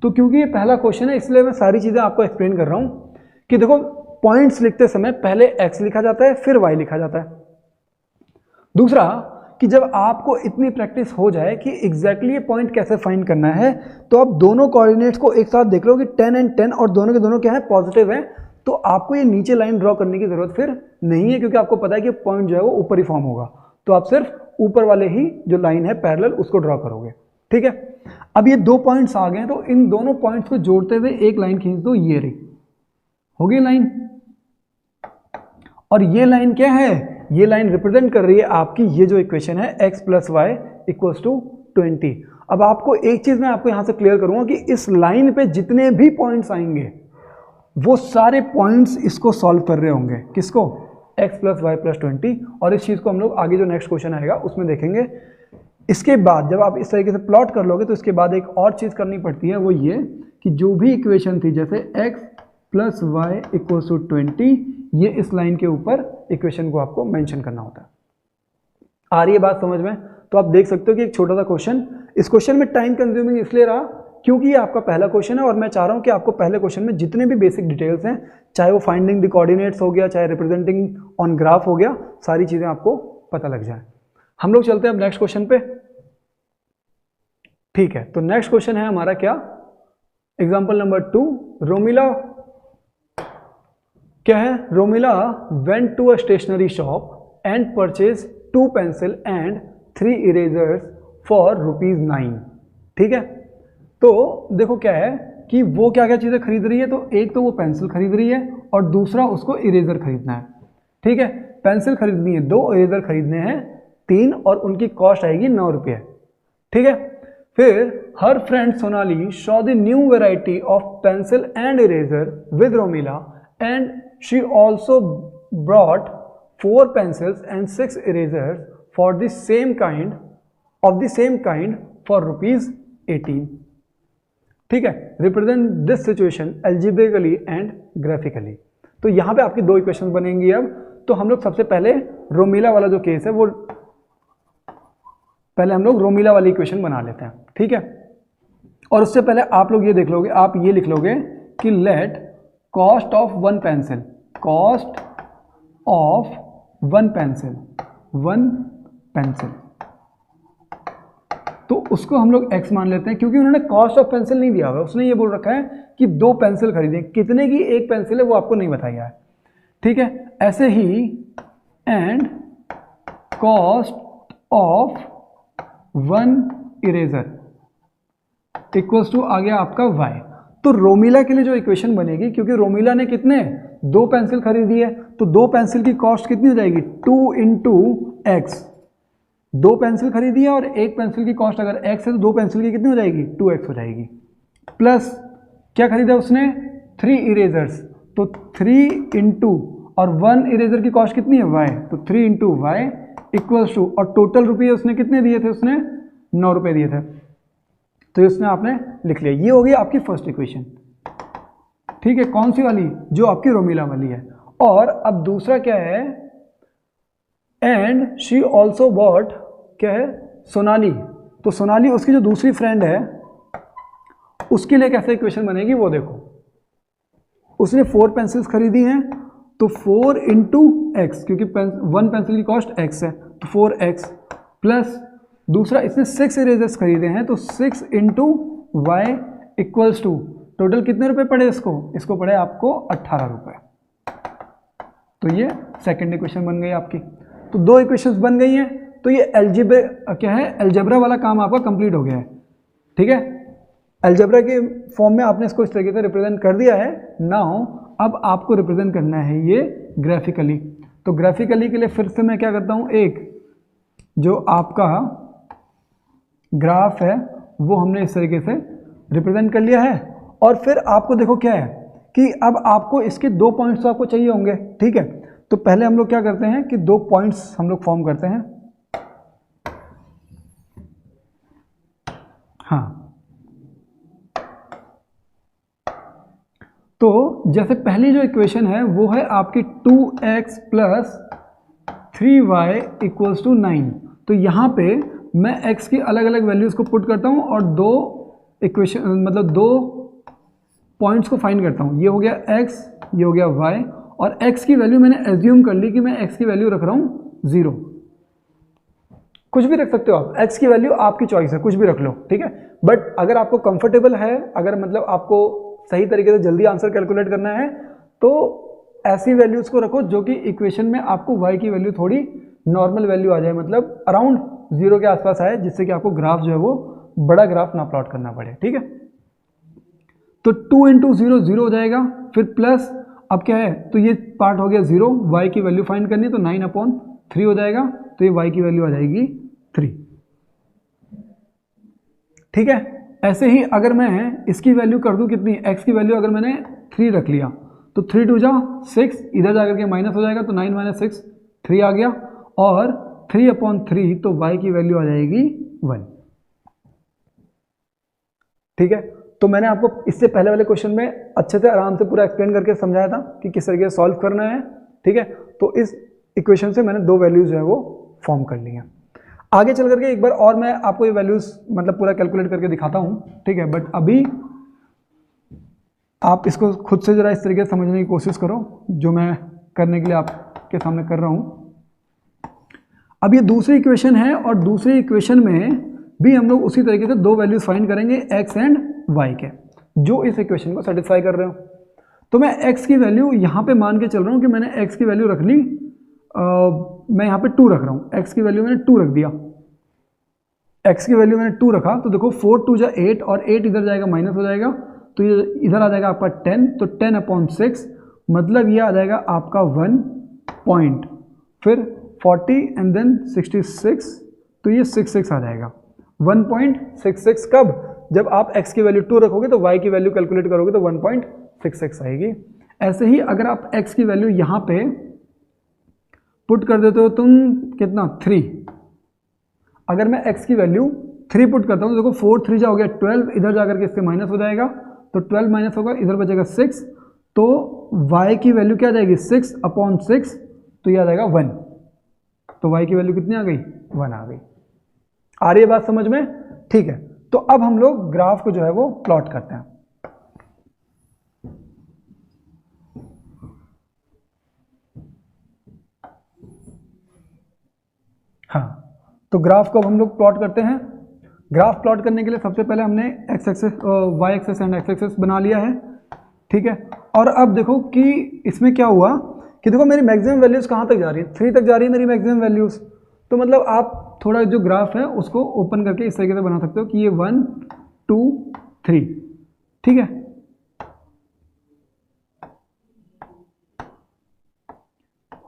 तो क्योंकि ये पहला क्वेश्चन है इसलिए मैं सारी चीजें आपको एक्सप्लेन कर रहा हूं कि देखो पॉइंट्स लिखते समय पहले x लिखा जाता है फिर y लिखा जाता है। दूसरा कि जब आपको इतनी प्रैक्टिस हो जाए कि एग्जैक्टली ये पॉइंट कैसे फाइंड करना है, तो आप दोनों कोऑर्डिनेट्स को एक साथ देख लो कि 10 एंड 10 और दोनों के दोनों क्या है, पॉजिटिव है, तो आपको ये नीचे लाइन ड्रॉ करने की जरूरत फिर नहीं है, क्योंकि आपको पता है कि पॉइंट जो है वो ऊपर ही फॉर्म होगा, तो आप सिर्फ ऊपर वाले ही जो लाइन है पैरेलल उसको ड्रॉ करोगे, ठीक है। अब ये दो पॉइंट्स आ गए, तो इन दोनों पॉइंट्स को जोड़ते हुए एक लाइन खींच दो, ये रही, हो गई लाइन। और ये लाइन क्या है, ये लाइन रिप्रेजेंट कर रही है आपकी ये जो इक्वेशन है x + y = 20। अब आपको एक चीज मैं आपको यहां से क्लियर करूंगा कि इस लाइन पे जितने भी पॉइंट्स आएंगे वो सारे पॉइंट्स इसको सॉल्व कर रहे होंगे, किसको, x + y + 20। और इस चीज को हम लोग आगे जो नेक्स्ट क्वेश्चन आएगा उसमें देखेंगे। इसके बाद जब आप इस तरीके से प्लॉट कर लोगे तो इसके बाद एक और चीज करनी पड़ती है, वो ये कि जो भी इक्वेशन थी जैसे x + y = 20, ये इस लाइन के ऊपर इक्वेशन को आपको मेंशन करना होता है। आ रही है बात समझ में? तो आप देख सकते हो कि एक छोटा सा क्वेश्चन, इस क्वेश्चन में टाइम कंज्यूमिंग इसलिए रहा क्योंकि ये आपका पहला क्वेश्चन है, और मैं चाह रहा हूं कि आपको पहले क्वेश्चन में जितने भी बेसिक डिटेल्स हैं, चाहे वो फाइंडिंग द कोऑर्डिनेट्स हो गया, चाहे रिप्रेजेंटिंग ऑन ग्राफ हो गया, सारी चीजें आपको पता लग जाए। हम लोग चलते हैं अब नेक्स्ट क्वेश्चन पे, ठीक है। तो नेक्स्ट क्वेश्चन है हमारा क्या, एग्जाम्पल नंबर 2, रोमिला क्या है, Romila went to a stationery shop and purchase 2 pencil and 3 erasers for ₹9, ठीक है। तो देखो क्या है कि वो क्या क्या चीज़ें खरीद रही है, तो एक तो वो पेंसिल खरीद रही है और दूसरा उसको इरेजर खरीदना है, ठीक है। पेंसिल खरीदनी है 2, इरेजर खरीदने हैं 3, और उनकी कॉस्ट आएगी 9 रुपये, ठीक है। फिर हर friend Sonali Shaw the new variety of pencil and eraser with Romila and she also brought 4 pencils and 6 erasers for the same kind for ₹18, ठीक है। represent this situation algebraically and graphically। तो यहां पे आपकी दो इक्वेशन बनेंगी। अब तो हम लोग सबसे पहले रोमिला वाला जो केस है वो पहले हम लोग रोमिला वाली इक्वेशन बना लेते हैं, ठीक है। और उससे पहले आप लोग ये देख लोगे, आप ये लिख लोगे कि late cost of 1 pencil, cost of 1 pencil, 1 pencil, तो उसको हम लोग x मान लेते हैं, क्योंकि उन्होंने कॉस्ट ऑफ पेंसिल नहीं दिया हुआ, उसने ये बोल रखा है कि 2 पेंसिल खरीदें, कितने की एक पेंसिल है वो आपको नहीं बताया है, ठीक है। ऐसे ही and cost of 1 eraser equals to आ गया आपका y। तो रोमिला के लिए जो इक्वेशन बनेगी, क्योंकि रोमिला ने कितने 2 पेंसिल खरीदी है, तो 2 पेंसिल की कॉस्ट कितनी हो जाएगी, 2 × x। 2 पेंसिल खरीदी है और एक पेंसिल की कॉस्ट अगर x है तो 2 पेंसिल की कितनी हो जाएगी, 2x हो जाएगी। प्लस क्या खरीदा उसने, 3 इरेजर्स, तो 3 × और 1 इरेजर की कॉस्ट कितनी है, y, तो 3 × y इक्वल्स टू, और टोटल रुपये उसने कितने दिए थे, उसने 9 रुपये दिए थे, तो इसमें आपने लिख लिया। ये हो गई आपकी फर्स्ट इक्वेशन, ठीक है। कौन सी वाली, जो आपकी रोमिला वाली है। और अब दूसरा क्या है, एंड शी ऑल्सो बॉट, क्या है, सोनाली, तो सोनाली उसकी जो दूसरी फ्रेंड है उसके लिए कैसे इक्वेशन बनेगी वो देखो। उसने 4 पेंसिल्स खरीदी हैं, तो 4 × 4x, क्योंकि वन पेंसिल की कॉस्ट x है तो 4x प्लस दूसरा इसने 6 इरेजर्स खरीदे हैं तो 6 into y equals to total कितने रुपए पड़े इसको पड़े आपको 18 रुपये। तो ये सेकंड इक्वेशन बन गई आपकी। तो 2 इक्वेशंस बन गई हैं, तो ये अलजेब्रा वाला काम आपका कंप्लीट हो गया है। ठीक है, अलजेब्रा के फॉर्म में आपने इसको इस तरीके से रिप्रेजेंट कर दिया है। नाउ अब आपको रिप्रेजेंट करना है ये ग्राफिकली। तो ग्राफिकली के लिए फिर से मैं क्या करता हूँ, एक जो आपका ग्राफ है वो हमने इस तरीके से रिप्रेजेंट कर लिया है। और फिर आपको देखो क्या है कि अब आपको इसके 2 पॉइंट्स तो आपको चाहिए होंगे। ठीक है, तो पहले हम लोग क्या करते हैं कि 2 पॉइंट्स हम लोग फॉर्म करते हैं। हाँ, तो जैसे पहली जो इक्वेशन है वो है आपकी 2x plus 3y equals to 9। तो यहाँ पे मैं x की अलग अलग वैल्यूज को पुट करता हूँ और 2 इक्वेशन मतलब 2 पॉइंट्स को फाइंड करता हूँ। ये हो गया x, ये हो गया y, और x की वैल्यू मैंने एज्यूम कर ली कि मैं x की वैल्यू रख रहा हूँ 0। कुछ भी रख सकते हो आप, x की वैल्यू आपकी चॉइस है, कुछ भी रख लो। ठीक है, बट अगर आपको कंफर्टेबल है, अगर मतलब आपको सही तरीके से जल्दी आंसर कैलकुलेट करना है तो ऐसी वैल्यूज को रखो जो कि इक्वेशन में आपको y की वैल्यू थोड़ी नॉर्मल वैल्यू आ जाए, मतलब अराउंड 0 के आसपास आए, जिससे कि आपको ग्राफ जो है वो बड़ा ग्राफ ना प्लॉट करना पड़े। ठीक है, तो 2 इंटू 0 0 हो जाएगा, फिर प्लस अब क्या है, तो ये पार्ट हो गया 0, y की वैल्यू फाइंड करनी है तो 9/3 हो जाएगा, तो ये y की वैल्यू आ जाएगी 3। ठीक है, ऐसे ही अगर मैं इसकी वैल्यू कर दूं कितनी, x की वैल्यू अगर मैंने 3 रख लिया तो 3 2 जा 6, इधर जाकर के माइनस हो जाएगा तो 9 - 6 3 आ गया, और 3/3 तो y की वैल्यू आ जाएगी 1। ठीक है, तो मैंने आपको इससे पहले वाले क्वेश्चन में अच्छे से आराम से पूरा एक्सप्लेन करके समझाया था कि किस तरीके से सॉल्व करना है। ठीक है, तो इस इक्वेशन से मैंने 2 वैल्यूज जो है वो फॉर्म कर ली हैं। आगे चल करके एक बार और मैं आपको ये वैल्यूज मतलब पूरा कैलकुलेट करके दिखाता हूँ। ठीक है, बट अभी आप इसको खुद से जरा इस तरीके से समझने की कोशिश करो जो मैं करने के लिए आपके सामने कर रहा हूँ। अब ये दूसरी इक्वेशन है और दूसरी इक्वेशन में भी हम लोग उसी तरीके से 2 वैल्यूज फाइंड करेंगे x एंड y के, जो इस इक्वेशन को सेटिस्फाई कर रहे हो। तो मैं x की वैल्यू यहाँ पे मान के चल रहा हूँ कि मैंने x की वैल्यू रख ली, मैं यहाँ पे 2 रख रहा हूँ, x की वैल्यू मैंने 2 रख दिया, x की वैल्यू मैंने 2 रखा, तो देखो 4 2 जा 8 और 8 इधर जाएगा माइनस हो जाएगा, तो ये इधर आ जाएगा आपका 10, तो 10/6 मतलब ये आ जाएगा आपका 1 पॉइंट, फिर 40 एंड देन 66, तो ये 66 आ जाएगा। 1.66 कब, जब आप x की वैल्यू 2 रखोगे तो y की वैल्यू कैलकुलेट करोगे तो 1.66 आएगी। ऐसे ही अगर आप x की वैल्यू यहाँ पे पुट कर देते हो तुम कितना 3, अगर मैं x की वैल्यू 3 पुट करता हूँ तो देखो 4 3 जा हो गया 12, इधर जाकर के इससे माइनस हो जाएगा, तो 12 माइनस होगा, इधर बचेगा 6, तो y की वैल्यू क्या आ जाएगी 6/6, तो ये आ जाएगा 1, तो y की वैल्यू कितनी आ गई 1 आ गई। आ रही है बात समझ में? ठीक है, तो अब हम लोग ग्राफ को जो है वो प्लॉट करते हैं। हाँ, तो ग्राफ को अब हम लोग प्लॉट करते हैं। ग्राफ प्लॉट करने के लिए सबसे पहले हमने x axis y axis and x axis बना लिया है। ठीक है, और अब देखो कि इसमें क्या हुआ कि देखो मेरी मैक्सिमम वैल्यूज कहाँ तक जा रही है, 3 तक जा रही है मेरी मैक्सिमम वैल्यूज। तो मतलब आप थोड़ा जो ग्राफ है उसको ओपन करके इस तरीके से बना सकते हो कि ये 1 2 3। ठीक है,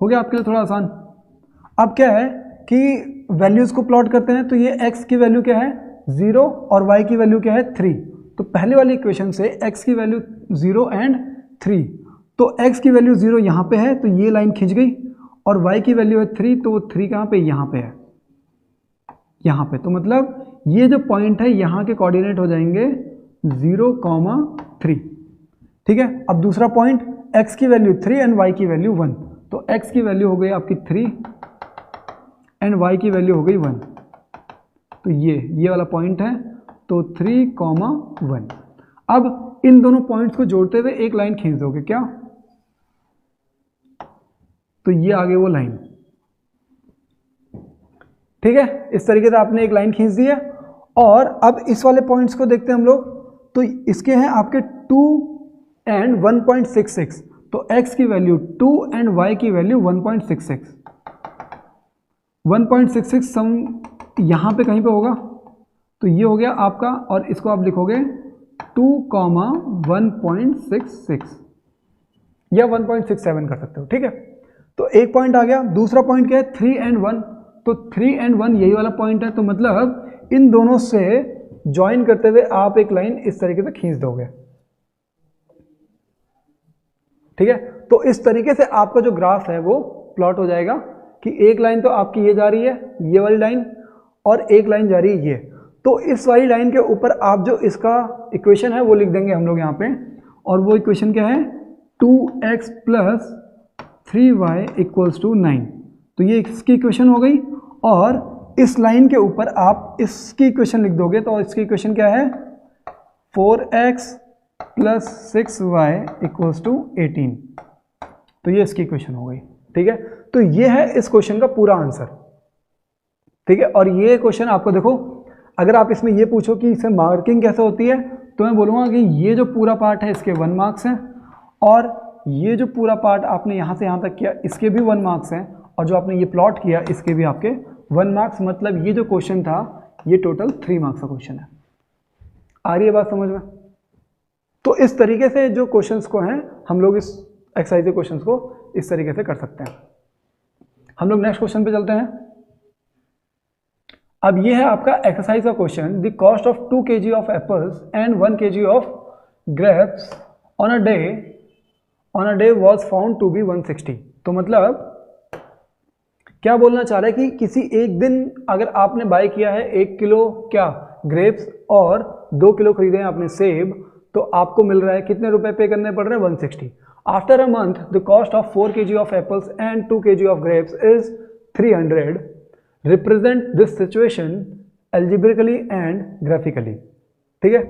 हो गया आपके लिए थोड़ा आसान। अब क्या है कि वैल्यूज को प्लॉट करते हैं, तो ये x की वैल्यू क्या है 0 और y की वैल्यू क्या है 3। तो पहले वाली इक्वेशन से x की वैल्यू 0 एंड 3, तो x की वैल्यू 0 यहाँ पे है तो ये लाइन खिंच गई, और y की वैल्यू है 3, तो वो 3 कहाँ पे, यहाँ पे है, यहाँ पे। तो मतलब ये जो पॉइंट है यहाँ के कोऑर्डिनेट हो जाएंगे 0,3। ठीक है, अब दूसरा पॉइंट x की वैल्यू 3 एंड y की वैल्यू 1, तो x की वैल्यू हो गई आपकी 3 एंड y की वैल्यू हो गई 1, तो ये वाला पॉइंट है, तो 3,1। अब इन दोनों पॉइंट्स को जोड़ते हुए एक लाइन खींच दोगे क्या, तो ये आगे वो लाइन, ठीक है। इस तरीके से आपने एक लाइन खींच दी है। और अब इस वाले पॉइंट्स को देखते हैं हम लोग, तो इसके हैं आपके 2 एंड 1.66, तो x की वैल्यू 2 एंड y की वैल्यू 1.66, 1.66 सम यहाँ पे कहीं पे होगा, तो ये हो गया आपका, और इसको आप लिखोगे 2,1.66 या 1.67 कर सकते हो, ठीक है। तो एक पॉइंट आ गया। दूसरा पॉइंट क्या है, 3 एंड 1, तो 3 एंड 1 यही वाला पॉइंट है, तो मतलब इन दोनों से ज्वाइन करते हुए आप एक लाइन इस तरीके से खींच दोगे, ठीक है। तो इस तरीके से आपका जो ग्राफ है वो प्लॉट हो जाएगा कि एक लाइन तो आपकी ये जा रही है, ये वाली लाइन, और एक लाइन जा रही है ये। तो इस वाली लाइन के ऊपर आप जो इसका इक्वेशन है वो लिख देंगे हम लोग यहाँ पे, और वो इक्वेशन क्या है, 2x plus 3y equals to 9। तो ये इसकी इक्वेशन हो गई, और इस लाइन के ऊपर आप इसकी इक्वेशन लिख दोगे, तो इसकी इक्वेशन क्या है, 4x plus 6y equals to 18। तो ये इसकी इक्वेशन हो गई, ठीक है। तो ये है इस क्वेश्चन का पूरा आंसर, ठीक है। और ये क्वेश्चन आपको देखो, अगर आप इसमें ये पूछो कि इसे मार्किंग कैसे होती है, तो मैं बोलूँगा कि ये जो पूरा पार्ट है इसके 1 मार्क्स हैं, और ये जो पूरा पार्ट आपने यहाँ से यहाँ तक किया इसके भी 1 मार्क्स हैं, और जो आपने ये प्लॉट किया इसके भी आपके 1 मार्क्स। मतलब ये जो क्वेश्चन था ये टोटल 3 मार्क्स का क्वेश्चन है। आ रही है बात समझ में? तो इस तरीके से जो क्वेश्चंस को हैं हम लोग इस एक्सरसाइज के क्वेश्चंस को इस तरीके से कर सकते हैं। हम लोग नेक्स्ट क्वेश्चन पे चलते हैं। अब ये है आपका एक्सरसाइज का question, the cost of 2 kg of apples and 1 kg of grapes on a day was found to be 160। तो मतलब क्या बोलना चाह रहा है कि किसी एक दिन अगर आपने बाय किया है 1 किलो क्या ग्रेप्स और 2 किलो खरीदे हैं आपने सेब, तो आपको मिल रहा है कितने रुपए पे करने पड़ रहे हैं, 160। After a month the cost of 4 kg of apples and 2 kg of grapes is 300। Represent this situation algebraically and graphically. ठीक है,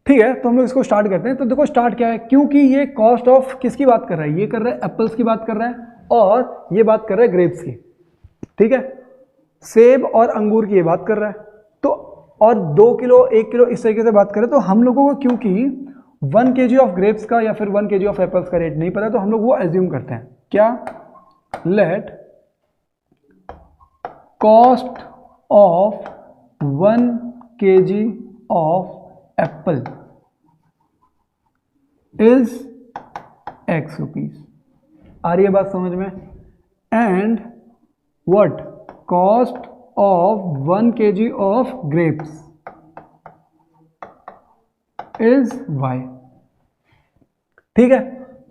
ठीक है। तो हम लोग इसको स्टार्ट करते हैं। तो देखो स्टार्ट क्या है, क्योंकि ये कॉस्ट ऑफ किसकी बात कर रहा है, ये कर रहा है एप्पल्स की बात कर रहा है, और ये बात कर रहा है ग्रेप्स की, ठीक है। सेब और अंगूर की ये बात कर रहा है, तो और 2 किलो 1 किलो इस तरीके से बात करें, तो हम लोगों को क्योंकि 1 kg ऑफ ग्रेप्स का या फिर 1 kg ऑफ एप्पल्स का रेट नहीं पता, तो हम लोग वो एज्यूम करते हैं क्या, let cost of 1 kg of apple is x rupees. आ रही है बात समझ में? And what cost of 1 kg of grapes is y। ठीक है,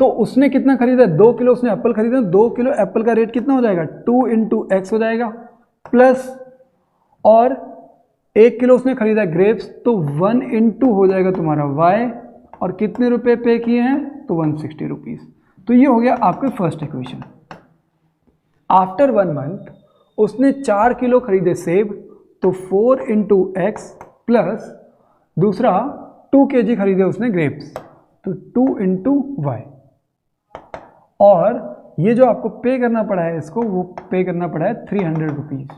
तो उसने कितना खरीदा, 2 किलो उसने एप्पल खरीदा, 2 किलो एप्पल का रेट कितना हो जाएगा, 2 × x हो जाएगा, प्लस और 1 किलो उसने खरीदा ग्रेप्स, तो 1 × हो जाएगा तुम्हारा y, और कितने रुपए पे किए हैं, तो 160 रुपीज। तो ये हो गया आपके फर्स्ट इक्वेशन। आफ्टर 1 मंथ उसने 4 किलो खरीदे सेब, तो 4 × x प्लस दूसरा 2 kg खरीदे उसने ग्रेप्स, तो 2 × y, और ये जो आपको पे करना पड़ा है इसको, वो पे करना पड़ा है 300 रुपीज।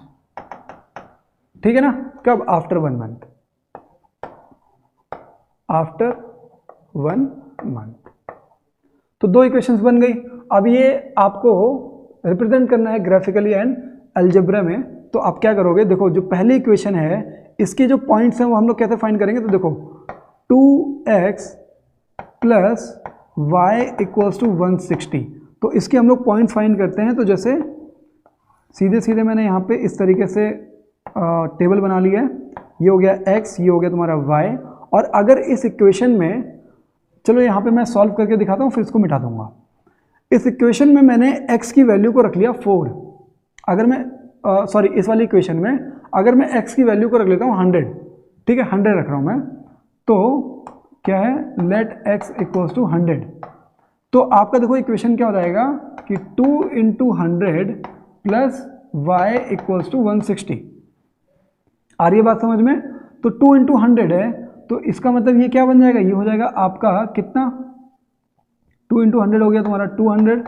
ठीक है ना, कब, आफ्टर 1 मंथ, आफ्टर 1 मंथ। तो 2 इक्वेशंस बन गई। अब ये आपको रिप्रेजेंट करना है ग्राफिकली एंड अलजेब्रा में, तो आप क्या करोगे, देखो जो पहली इक्वेशन है इसके जो पॉइंट्स हैं वो हम लोग कैसे फाइंड करेंगे, तो देखो 2x plus y equals to 160, तो इसके हम लोग पॉइंट्स फाइंड करते हैं। तो जैसे सीधे सीधे मैंने यहाँ पे इस तरीके से टेबल बना लिया है, ये हो गया x, ये हो गया तुम्हारा y, और अगर इस इक्वेशन में, चलो यहाँ पे मैं सॉल्व करके दिखाता हूँ फिर इसको मिटा दूंगा। इस इक्वेशन में मैंने x की वैल्यू को रख लिया 4, अगर मैं सॉरी इस वाली इक्वेशन में अगर मैं x की वैल्यू को रख लेता हूँ 100, ठीक है 100 रख रहा हूँ मैं, तो क्या है, लेट x इक्वल्स टू 100। तो आपका देखो इक्वेशन क्या हो जाएगा कि 2 × 100 प्लस y इक्वल्स टू 160। आ रही है बात समझ में? तो 2 × 100 है, तो इसका मतलब ये क्या बन जाएगा, ये हो जाएगा आपका कितना, 2 × 100 हो गया तुम्हारा 200,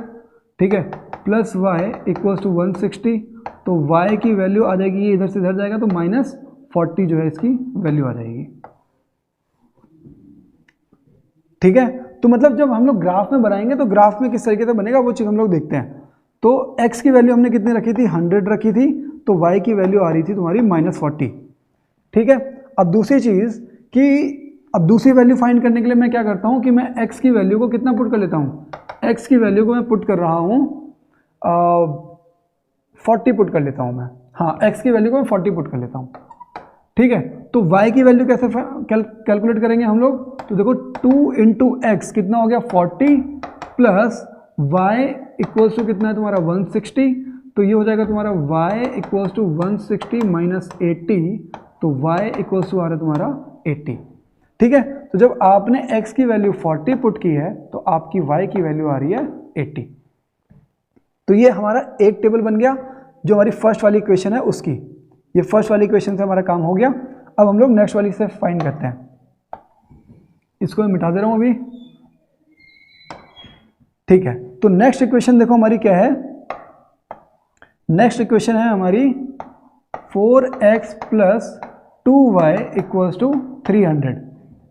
ठीक है, प्लस वाई इक्वल्स टू 160, तो y की वैल्यू आ जाएगी, ये इधर से इधर जाएगा तो -40 जो है इसकी वैल्यू आ जाएगी। ठीक है, तो मतलब जब हम लोग ग्राफ में बनाएंगे तो ग्राफ में किस तरीके से बनेगा वो चीज़ हम लोग देखते हैं। तो x की वैल्यू हमने कितनी रखी थी, 100 रखी थी, तो y की वैल्यू आ रही थी तुम्हारी -40। ठीक है, अब दूसरी चीज़ कि अब दूसरी वैल्यू फाइंड करने के लिए मैं क्या करता हूँ कि मैं x की वैल्यू को कितना पुट कर लेता हूँ, x की वैल्यू को मैं पुट कर रहा हूँ 40 पुट कर लेता हूँ मैं, हाँ x की वैल्यू को मैं 40 पुट कर लेता हूँ। ठीक है, तो y की वैल्यू कैसे कैलकुलेट करेंगे हम लोग, तो देखो 2 इंटू एक्स कितना हो गया 40 प्लस y इक्वल्स टू कितना है तुम्हारा 160, तो ये हो जाएगा तुम्हारा y इक्वल्स टू 160 माइनस 80, तो y इक्वल्स टू आ रहा है तुम्हारा 80। ठीक है, तो जब आपने x की वैल्यू 40 पुट की है तो आपकी y की वैल्यू आ रही है 80। तो ये हमारा एक टेबल बन गया जो हमारी फर्स्ट वाली इक्वेशन है उसकी, ये फर्स्ट वाली इक्वेशन से हमारा काम हो गया। अब हम लोग नेक्स्ट वाली से फाइंड करते हैं, इसको मैं मिटा दे रहा हूं अभी। ठीक है, तो नेक्स्ट इक्वेशन देखो हमारी क्या है, नेक्स्ट इक्वेशन है हमारी 4x plus 2y equals to 300।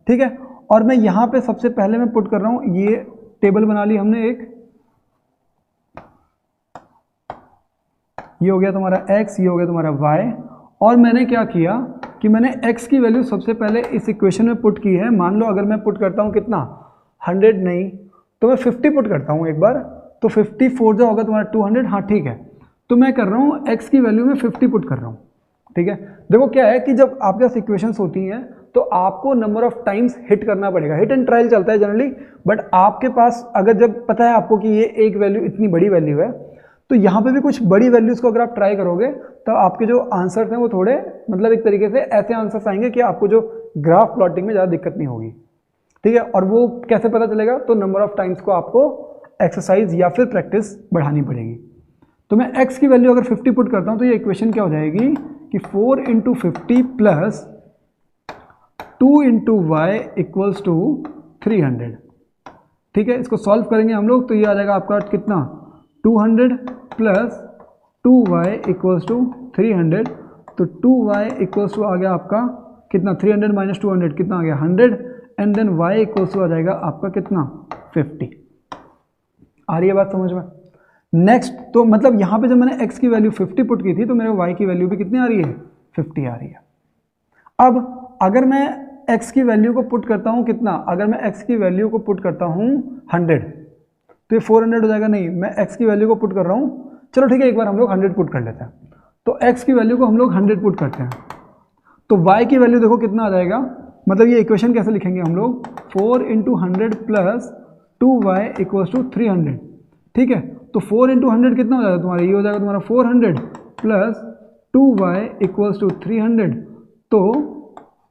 ठीक है, और मैं यहां पे सबसे पहले मैं पुट कर रहा हूं, ये टेबल बना ली हमने एक, ये हो गया तुम्हारा x, ये हो गया तुम्हारा y, और मैंने क्या किया कि मैंने x की वैल्यू सबसे पहले इस इक्वेशन में पुट की है। मान लो अगर मैं पुट करता हूँ कितना 100 नहीं तो मैं 50 पुट करता हूँ एक बार, तो 54 जो होगा तुम्हारा 200, हाँ ठीक है, तो मैं कर रहा हूँ x की वैल्यू में 50 पुट कर रहा हूँ। ठीक है, देखो क्या है कि जब आपके पास इक्वेशंस होती हैं तो आपको नंबर ऑफ टाइम्स हिट करना पड़ेगा, हिट एंड ट्रायल चलता है जनरली, बट आपके पास अगर जब पता है आपको कि ये एक वैल्यू इतनी बड़ी वैल्यू है, तो यहाँ पे भी कुछ बड़ी वैल्यूज़ को अगर आप ट्राई करोगे तो आपके जो आंसर्स हैं वो थोड़े मतलब एक तरीके से ऐसे आंसर्स आएंगे कि आपको जो ग्राफ प्लॉटिंग में ज़्यादा दिक्कत नहीं होगी। ठीक है, और वो कैसे पता चलेगा, तो नंबर ऑफ टाइम्स को आपको एक्सरसाइज या फिर प्रैक्टिस बढ़ानी पड़ेगी। तो मैं x की वैल्यू अगर 50 पुट करता हूँ तो ये इक्वेशन क्या हो जाएगी कि 4 into 50 plus 2 into y equals to 300। ठीक है, इसको सॉल्व करेंगे हम लोग तो ये आ जाएगा आपका कितना 200 प्लस 2y इक्वल्स टू 300, तो 2y इक्वल्स टू आ गया आपका कितना 300 माइनस 200 कितना आ गया 100, and then y equals to आ जाएगा आपका कितना 50। आ रही है बात समझ में। नेक्स्ट, तो मतलब यहाँ पे जब मैंने x की वैल्यू 50 पुट की थी तो मेरे y की वैल्यू भी कितनी आ रही है 50 आ रही है। अब अगर मैं x की वैल्यू को पुट करता हूँ कितना, अगर मैं x की वैल्यू को पुट करता हूँ 100 तो ये 400 हो जाएगा, नहीं मैं x की वैल्यू को पुट कर रहा हूँ, चलो ठीक है एक बार हम लोग 100 पुट कर लेते हैं। तो x की वैल्यू को हम लोग 100 पुट करते हैं तो y की वैल्यू देखो कितना आ जाएगा, मतलब ये इक्वेशन कैसे लिखेंगे हम लोग 4 into 100 plus 2y equals to 300। ठीक है, तो 4 इंटू 100 कितना हो जाएगा तुम्हारा, ये हो जाएगा तुम्हारा 400 प्लस 2y इक्वल्स टू 300, तो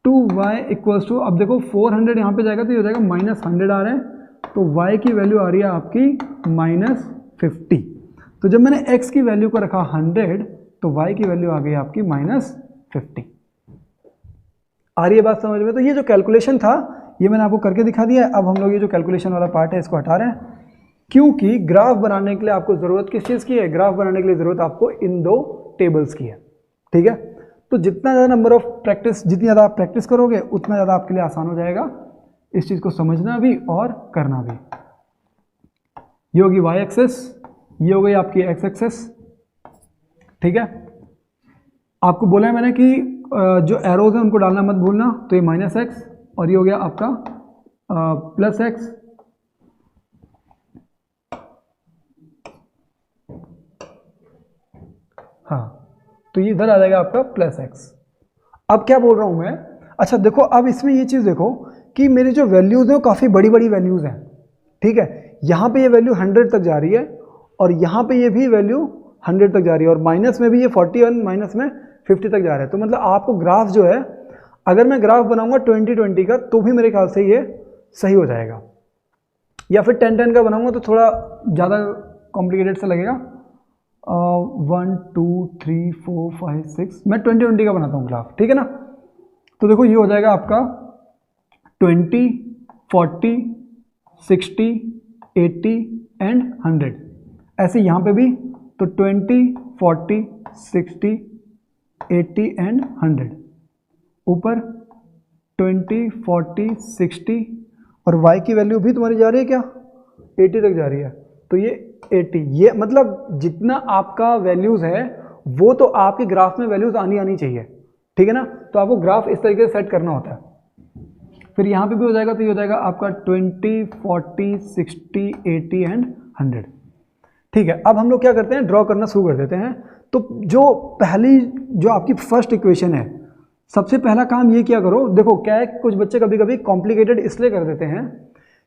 2y इक्वल्स टू, अब देखो 400 यहाँ पे जाएगा तो ये हो जाएगा -100 आ रहा है, तो y की वैल्यू आ रही है आपकी -50। तो जब मैंने x की वैल्यू को रखा 100 तो y की वैल्यू आ गई आपकी -50। आ रही है बात समझ में। तो ये जो कैलकुलेशन था ये मैंने आपको करके दिखा दिया है। अब हम लोग ये जो कैलकुलेशन वाला पार्ट है इसको हटा रहे हैं, क्योंकि ग्राफ बनाने के लिए आपको ज़रूरत किस चीज़ की है, ग्राफ बनाने के लिए ज़रूरत आपको इन दो टेबल्स की है। ठीक है, तो जितना ज़्यादा नंबर ऑफ प्रैक्टिस, जितनी ज़्यादा आप प्रैक्टिस करोगे उतना ज़्यादा आपके लिए आसान हो जाएगा इस चीज़ को समझना भी और करना भी। ये होगी y एक्सेस, ये हो गई आपकी x एक्सेस। ठीक है, आपको बोला है मैंने कि जो एरोज हैं उनको डालना मत भूलना, तो ये -x और ये हो गया आपका +x। हाँ, तो ये इधर आ जाएगा आपका +x। अब क्या बोल रहा हूँ मैं, अच्छा देखो अब इसमें ये चीज़ देखो कि मेरी जो वैल्यूज़ हैं वो काफ़ी बड़ी बड़ी वैल्यूज़ हैं। ठीक है, यहाँ पे ये वैल्यू 100 तक जा रही है और यहाँ पे ये भी वैल्यू 100 तक जा रही है, और माइनस में भी ये 40 और माइनस में 50 तक जा रहा है। तो मतलब आपको ग्राफ जो है, अगर मैं ग्राफ बनाऊंगा 20-20 का तो भी मेरे ख्याल से ये सही हो जाएगा, या फिर 10-10 का बनाऊंगा तो थोड़ा ज़्यादा कॉम्प्लिकेटेड सा लगेगा। 1 2 3 4 5 6 मैं 20-20 का बनाता हूँ ग्राफ। ठीक है ना, तो देखो ये हो जाएगा आपका 20 40 60 80 एंड 100। ऐसे यहाँ पे भी, तो 20, 40, 60, 80 एंड 100, ऊपर 20, 40, 60, और y की वैल्यू भी तुम्हारी जा रही है क्या, 80 तक जा रही है, तो ये 80, ये मतलब जितना आपका वैल्यूज़ है वो तो आपके ग्राफ में वैल्यूज़ आनी चाहिए, ठीक है ना। तो आपको ग्राफ इस तरीके से सेट करना होता है। फिर यहाँ पे भी हो जाएगा, तो ये हो जाएगा आपका 20, 40, 60, 80 एंड 100, ठीक है। अब हम लोग क्या करते हैं, ड्रॉ करना शुरू कर देते हैं। तो जो पहली जो आपकी फर्स्ट इक्वेशन है, सबसे पहला काम ये किया करो, देखो क्या है, कुछ बच्चे कभी कभी कॉम्प्लिकेटेड इसलिए कर देते हैं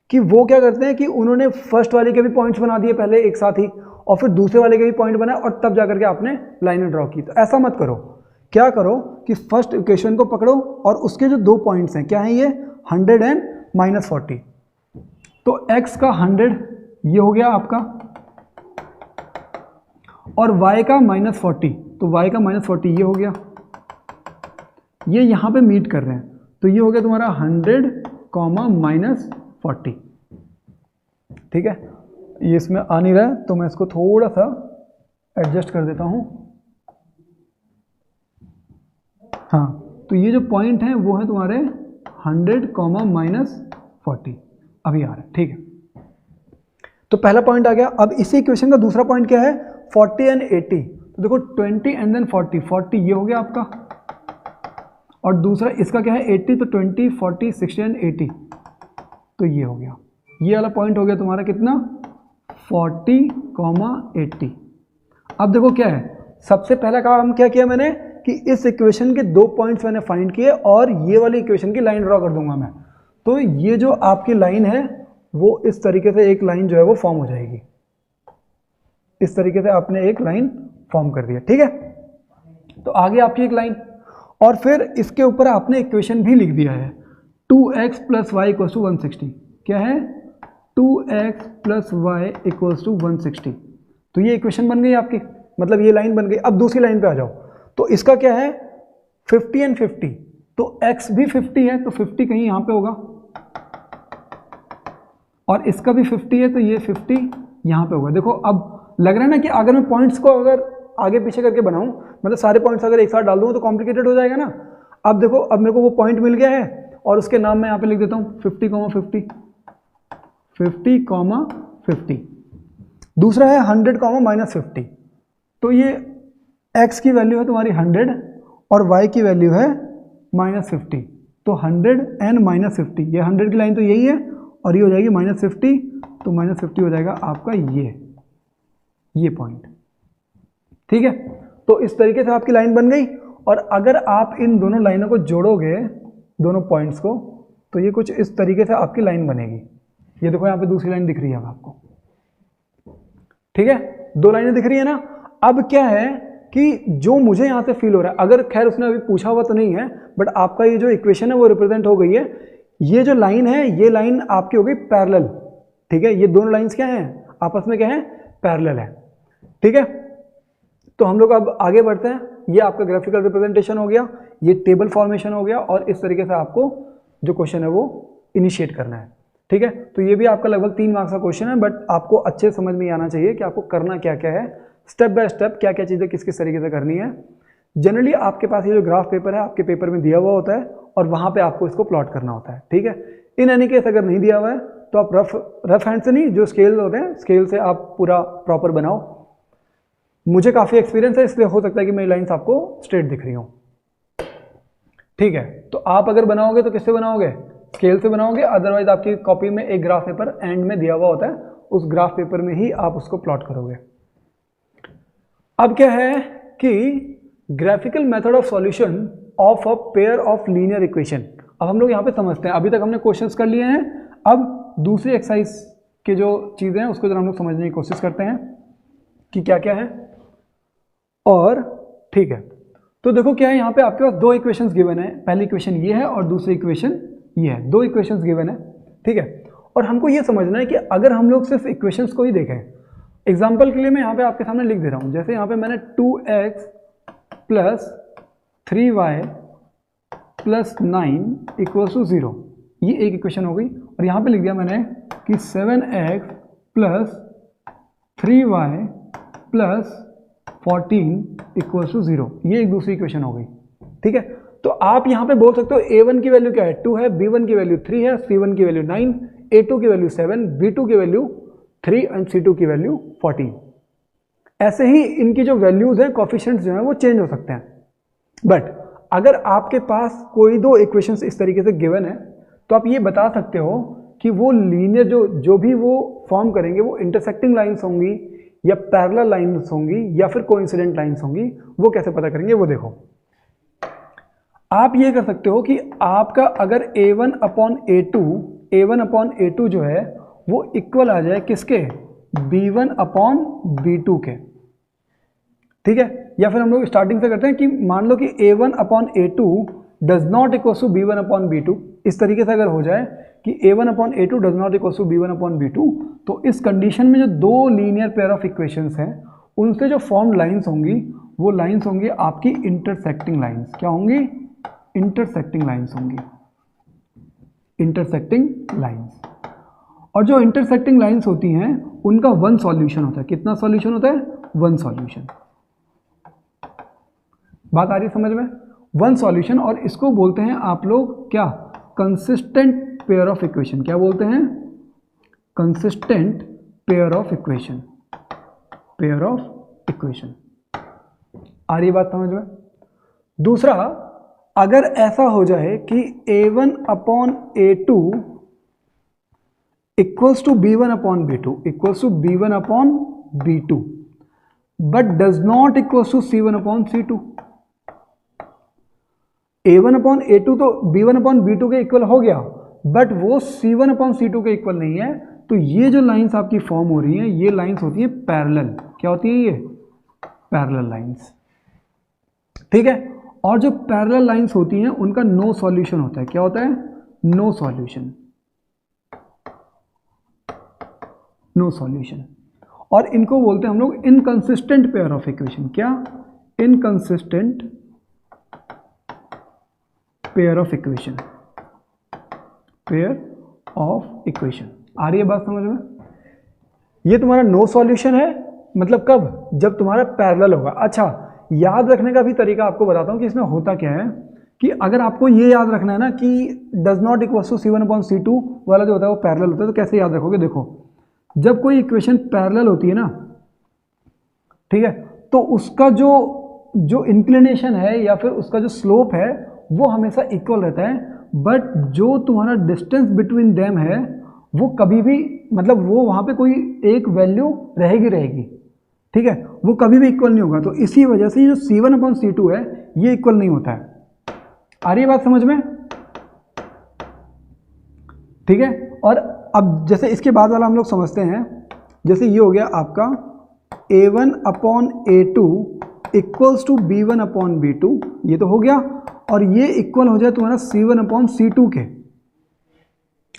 कि वो क्या करते हैं कि उन्होंने फर्स्ट वाले के भी पॉइंट्स बना दिए पहले एक साथ ही, और फिर दूसरे वाले के भी पॉइंट बनाए और तब जाकर के आपने लाइनें ड्रॉ की। तो ऐसा मत करो, क्या करो कि फर्स्ट इक्वेशन को पकड़ो और उसके जो 2 पॉइंट्स हैं, क्या है ये, 100 एंड -40। तो x का 100 ये हो गया आपका, और y का -40, तो y का -40 ये हो गया, ये यहाँ पे मीट कर रहे हैं, तो ये हो गया तुम्हारा 100, -40, ठीक है। ये इसमें आ नहीं रहा है तो मैं इसको थोड़ा सा एडजस्ट कर देता हूँ। हाँ, तो ये जो पॉइंट है वो है तुम्हारे 100, -40, अभी आ रहा है, ठीक है। तो पहला पॉइंट आ गया। अब इसी इक्वेशन का दूसरा पॉइंट क्या है, 40 एंड 80। तो देखो 20 एंड देन 40, 40 ये हो गया आपका, और दूसरा इसका क्या है 80, तो 20, 40, 60 एंड 80, तो ये हो गया, ये वाला पॉइंट हो गया तुम्हारा कितना, 40, 80। अब देखो क्या है, सबसे पहला काम क्या किया मैंने कि इस इक्वेशन के 2 पॉइंट्स मैंने फाइंड किए और ये वाली इक्वेशन की लाइन ड्रॉ कर दूंगा मैं। तो ये जो आपकी लाइन है वो इस तरीके से एक लाइन जो है वो फॉर्म हो जाएगी, इस तरीके से आपने एक लाइन फॉर्म कर दिया, ठीक है। तो आगे आपकी एक लाइन, और फिर इसके ऊपर आपने इक्वेशन भी लिख दिया है, 2x + y = 160। क्या है, 2x + y = 160। तो ये इक्वेशन बन गई आपकी, मतलब ये लाइन बन गई। अब दूसरी लाइन पे आ जाओ, तो इसका क्या है 50 एंड 50, तो x भी 50 है, तो 50 कहीं यहाँ पे होगा, और इसका भी 50 है, तो ये 50 यहाँ पे होगा। देखो अब लग रहा है ना कि अगर मैं पॉइंट्स को अगर आगे पीछे करके बनाऊं, मतलब सारे पॉइंट्स अगर एक साथ डाल दूं तो कॉम्प्लिकेटेड हो जाएगा ना। अब देखो, अब मेरे को वो पॉइंट मिल गया है और उसके नाम मैं यहाँ पे लिख देता हूँ 50, 50, 50, 50। दूसरा है 100, -50। तो ये x की वैल्यू है तुम्हारी 100 और y की वैल्यू है -50। तो 100 एंड -50, ये 100 की लाइन तो यही है, और ये हो जाएगी -50, तो -50 हो जाएगा आपका ये पॉइंट, ठीक है। तो इस तरीके से आपकी लाइन बन गई। और अगर आप इन दोनों लाइनों को जोड़ोगे, दोनों पॉइंट्स को, तो ये कुछ इस तरीके से आपकी लाइन बनेगी। ये देखो यहाँ पे दूसरी लाइन दिख रही है अब आपको, ठीक है, 2 लाइनें दिख रही है ना। अब क्या है कि जो मुझे यहाँ से फील हो रहा है, अगर खैर उसने अभी पूछा हुआ तो नहीं है, बट आपका ये जो इक्वेशन है वो रिप्रेजेंट हो गई है। ये जो लाइन है, ये लाइन आपकी हो गई पैरेलल, ठीक है। ये दोनों लाइंस क्या हैं, आपस में क्या है, पैरेलल है, ठीक है। तो हम लोग अब आगे बढ़ते हैं। ये आपका ग्राफिकल रिप्रेजेंटेशन हो गया, ये टेबल फॉर्मेशन हो गया, और इस तरीके से आपको जो क्वेश्चन है वो इनिशिएट करना है, ठीक है। तो ये भी आपका लगभग 3 मार्क्स का क्वेश्चन है, बट आपको अच्छे समझ में आना चाहिए कि आपको करना क्या क्या है, स्टेप बाय स्टेप क्या क्या चीज़ें किस किस तरीके से करनी है। जनरली आपके पास ये जो ग्राफ पेपर है आपके पेपर में दिया हुआ होता है, और वहाँ पे आपको इसको प्लॉट करना होता है, ठीक है। इन एनी केस अगर नहीं दिया हुआ है तो आप रफ हैंड से नहीं, जो स्केल होते हैं स्केल से आप पूरा प्रॉपर बनाओ। मुझे काफ़ी एक्सपीरियंस है, इसलिए हो सकता है कि मेरी लाइन्स आपको स्ट्रेट दिख रही हो, ठीक है। तो आप अगर बनाओगे तो किससे बनाओगे, स्केल से बनाओगे, अदरवाइज आपकी कॉपी में एक ग्राफ पेपर एंड में दिया हुआ होता है, उस ग्राफ पेपर में ही आप उसको प्लॉट करोगे। अब क्या है कि graphical method of solution of a pair of linear equation. अब हम लोग यहाँ पे समझते हैं, अभी तक हमने क्वेश्चंस कर लिए हैं, अब दूसरी एक्सरसाइज के जो चीज़ें हैं उसको जरा हम लोग समझने की कोशिश करते हैं कि क्या क्या है। और ठीक है, तो देखो क्या है, यहाँ पे आपके पास 2 इक्वेशंस गिवन है, पहली इक्वेशन ये है और दूसरी इक्वेशन ये है, 2 इक्वेशंस गिवन है, ठीक है। और हमको ये समझना है कि अगर हम लोग सिर्फ इक्वेशंस को ही देखें, एग्जाम्पल के लिए मैं यहाँ पे आपके सामने लिख दे रहा हूँ, जैसे यहाँ पे मैंने 2x + 3y + 9 = 0, ये एक इक्वेशन हो गई। और यहाँ पे लिख दिया मैंने कि 7x + 3y plus 14 equals to 0। ये एक दूसरी इक्वेशन हो गई। ठीक है, तो आप यहाँ पे बोल सकते हो a1 की वैल्यू क्या है, 2 है, b1 की वैल्यू 3 है, c1 की वैल्यू 9, a2 की वैल्यू 7, b2 की वैल्यू 3 एंड c2 की वैल्यू 14। ऐसे ही इनकी जो वैल्यूज हैं, कोफिशिएंट्स जो हैं वो चेंज हो सकते हैं। बट अगर आपके पास कोई दो इक्वेशंस इस तरीके से गिवन है तो आप ये बता सकते हो कि वो लीनियर जो भी वो फॉर्म करेंगे वो इंटरसेक्टिंग लाइंस होंगी या पैरेलल लाइंस होंगी या फिर कोइंसिडेंट लाइंस होंगी। वो कैसे पता करेंगे वो देखो। आप ये कर सकते हो कि आपका अगर a1 अपॉन a2 जो है वो इक्वल आ जाए किसके, b1 अपॉन b2 के। ठीक है, या फिर हम लोग स्टार्टिंग से करते हैं कि मान लो कि a1 upon a2 does not equal to b1 upon b2। इस तरीके से अगर हो जाए कि a1 upon a2 does not equal to b1 upon b2, तो इस कंडीशन में जो दो लीनियर पेयर ऑफ इक्वेशंस हैं उनसे जो फॉर्म लाइंस होंगी वो लाइंस होंगी आपकी इंटरसेक्टिंग लाइंस। क्या होंगी, इंटरसेक्टिंग लाइंस होंगी, इंटरसेक्टिंग लाइंस। और जो इंटरसेक्टिंग लाइंस होती हैं उनका वन सॉल्यूशन होता है। कितना सॉल्यूशन होता है, वन सॉल्यूशन। बात आ रही है समझ में, वन सॉल्यूशन। और इसको बोलते हैं आप लोग क्या, कंसिस्टेंट पेयर ऑफ इक्वेशन। क्या बोलते हैं, consistent pair of equation, pair of equation. आ रही बात समझ में। दूसरा, अगर ऐसा हो जाए कि a1 upon a2 equals to b1 upon b2 equals to b1 upon b2 but does not equals to c1 upon c2। a1 upon a2 तो b1 अपॉन b2 के इक्वल हो गया, बट वो c1 अपॉन c2 के equal नहीं है। तो ये जो लाइंस आपकी फॉर्म हो रही हैं ये लाइंस होती हैं पैरेलल। क्या होती है ये, पैरेलल लाइंस। ठीक है, और जो पैरेलल लाइंस होती हैं उनका नो सॉल्यूशन होता है। क्या होता है, नो सॉल्यूशन, नो सॉल्यूशन। और इनको बोलते हैं हम लोग इनकंसिस्टेंट पेयर ऑफ इक्वेशन। क्या, inconsistent pair of equation, pair of equation. आ रही है बात समझ में। ये तुम्हारा नो सॉल्यूशन है, मतलब कब, जब तुम्हारा पैरेलल होगा। अच्छा, याद रखने का भी तरीका आपको बताता हूँ कि इसमें होता क्या है कि अगर आपको ये याद रखना है ना कि does not equal to c1 upon c2 वाला जो होता है वो पैरेलल होता है, तो कैसे याद रखोगे। देखो, जब कोई इक्वेशन पैरेलल होती है ना, ठीक है, तो उसका जो इंक्लिनेशन है या फिर उसका जो स्लोप है वो हमेशा इक्वल रहता है, बट जो तुम्हारा डिस्टेंस बिटवीन देम है वो कभी भी, मतलब वो वहाँ पे कोई एक वैल्यू रहेगी। ठीक है, वो कभी भी इक्वल नहीं होगा। तो इसी वजह से जो c1 अपॉन c2 है ये इक्वल नहीं होता है। आ रही है बात समझ में। ठीक है, और अब जैसे इसके बाद वाला हम लोग समझते हैं, जैसे ये हो गया आपका a1 upon a2 equals to b1 upon b2, ये तो हो गया। और ये इक्वल हो जाए तुम्हारा c1 अपॉन c2 के।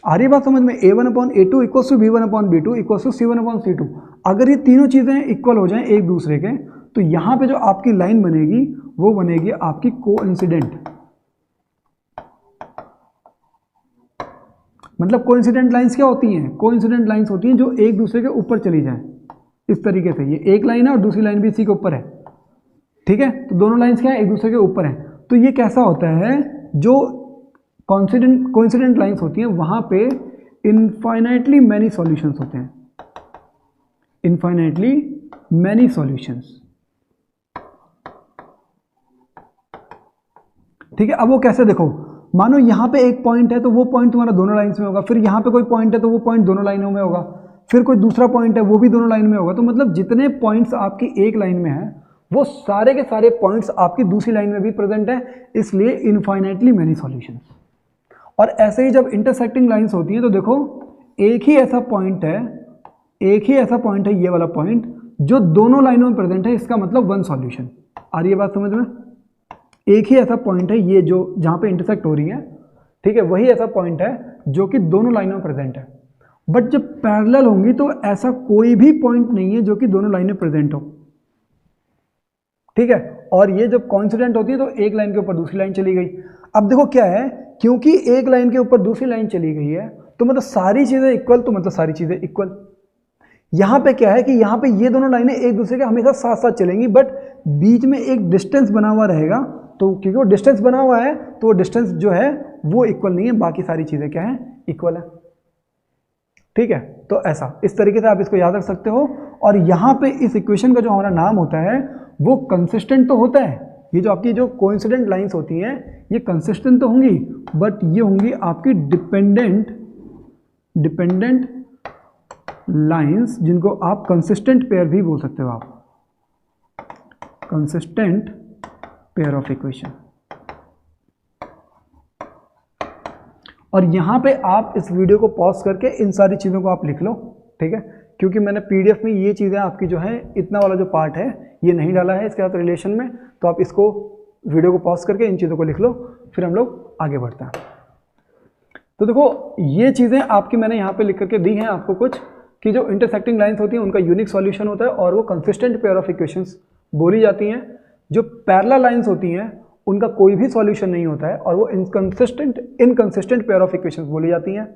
आ रही बात समझ में, a1 upon a2 equals to b1 upon b2 equals to c1 upon c2। अगर ये तीनों चीज़ें इक्वल हो जाएं एक दूसरे के, तो यहाँ पे जो आपकी लाइन बनेगी वो बनेगी आपकी कोइंसिडेंट। मतलब कोइंसिडेंट लाइंस क्या होती हैं, कोइंसिडेंट लाइंस होती हैं जो एक दूसरे के ऊपर चली जाएं। इस तरीके से ये एक लाइन है और दूसरी लाइन भी इसी के ऊपर है। ठीक है, तो दोनों लाइंस क्या है, एक दूसरे के ऊपर हैं। तो ये कैसा होता है, जो कोइंसिडेंट लाइंस होती हैं वहां पे इनफाइनाइटली मैनी सॉल्यूशंस होते हैं, इनफाइनाइटली मैनी सॉल्यूशंस। ठीक है, अब वो कैसे, देखो, मानो यहां पे एक पॉइंट है तो वो पॉइंट तुम्हारा दोनों लाइंस में होगा, फिर यहां पे कोई पॉइंट है तो वो पॉइंट दोनों लाइनों में होगा, फिर कोई दूसरा पॉइंट है वो भी दोनों लाइन में होगा। तो मतलब जितने पॉइंट्स आपकी एक लाइन में है वो सारे के सारे पॉइंट्स आपकी दूसरी लाइन में भी प्रेजेंट है, इसलिए इनफाइनाइटली मैनी सॉल्यूशंस। और ऐसे ही जब इंटरसेक्टिंग लाइंस होती हैं तो देखो, एक ही ऐसा पॉइंट है, ये वाला पॉइंट जो दोनों लाइनों में प्रेजेंट है, इसका मतलब वन सॉल्यूशन। आ रही है बात समझ में। एक ही ऐसा पॉइंट है ये जो जहां पे इंटरसेक्ट हो रही है, ठीक है, वही ऐसा पॉइंट है जो कि दोनों लाइनों में प्रेजेंट है। बट जब पैरेलल होंगी तो ऐसा कोई भी पॉइंट नहीं है जो कि दोनों लाइनें प्रेजेंट हो। ठीक है, और ये जब कोइंसिडेंट होती है तो एक लाइन के ऊपर दूसरी लाइन चली गई। अब देखो क्या है, क्योंकि एक लाइन के ऊपर दूसरी लाइन चली गई है तो मतलब सारी चीजें इक्वल, तो मतलब सारी चीजें इक्वल। यहाँ पे क्या है कि यहाँ पे ये दोनों लाइनें एक दूसरे के हमेशा साथ साथ चलेंगी, बट बीच में एक डिस्टेंस बना हुआ रहेगा, तो क्योंकि वो डिस्टेंस बना हुआ है तो वो डिस्टेंस जो है वो इक्वल नहीं है, बाकी सारी चीज़ें क्या हैं, इक्वल है। ठीक है, तो ऐसा इस तरीके से आप इसको याद रख सकते हो। और यहाँ पे इस इक्वेशन का जो हमारा नाम होता है वो कंसिस्टेंट तो होता है, ये जो आपकी जो कोइंसिडेंट लाइंस होती हैं ये कंसिस्टेंट तो होंगी, बट ये होंगी आपकी डिपेंडेंट लाइंस, जिनको आप कंसिस्टेंट पेयर भी बोल सकते हो, आप कंसिस्टेंट पेयर ऑफ इक्वेशन। और यहाँ पे आप इस वीडियो को पॉज करके इन सारी चीज़ों को आप लिख लो, ठीक है, क्योंकि मैंने पीडीएफ में ये चीज़ें आपकी जो है इतना वाला जो पार्ट है ये नहीं डाला है इसके साथ रिलेशन में, तो आप इसको वीडियो को पॉज करके इन चीज़ों को लिख लो, फिर हम लोग आगे बढ़ते हैं। तो देखो ये चीज़ें आपकी मैंने यहाँ पे लिख करके दी हैं आपको कुछ, कि जो इंटरसेक्टिंग लाइंस होती हैं उनका यूनिक सॉल्यूशन होता है और वो कंसिस्टेंट पेयर ऑफ इक्वेशंस बोली जाती हैं। जो पैरेलल लाइंस होती हैं उनका कोई भी सॉल्यूशन नहीं होता है और वो इनकंसिस्टेंट पेयर ऑफ इक्वेशंस बोली जाती हैं।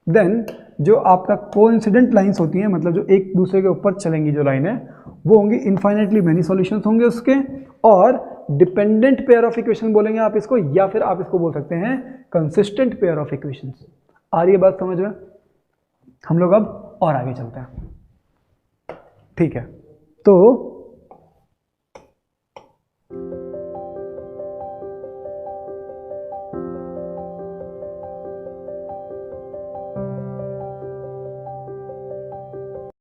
देन जो आपका कोइंसिडेंट लाइंस होती हैं, मतलब जो एक दूसरे के ऊपर चलेंगी जो लाइन है, वो होंगी इनफाइनाइटली मैनी सॉल्यूशंस होंगे उसके। और डिपेंडेंट पेयर ऑफ इक्वेशन बोलेंगे आप इसको, या फिर आप इसको बोल सकते हैं कंसिस्टेंट पेयर ऑफ इक्वेशंस। आ रही है बात समझ में? हम लोग अब और आगे चलते हैं, ठीक है। तो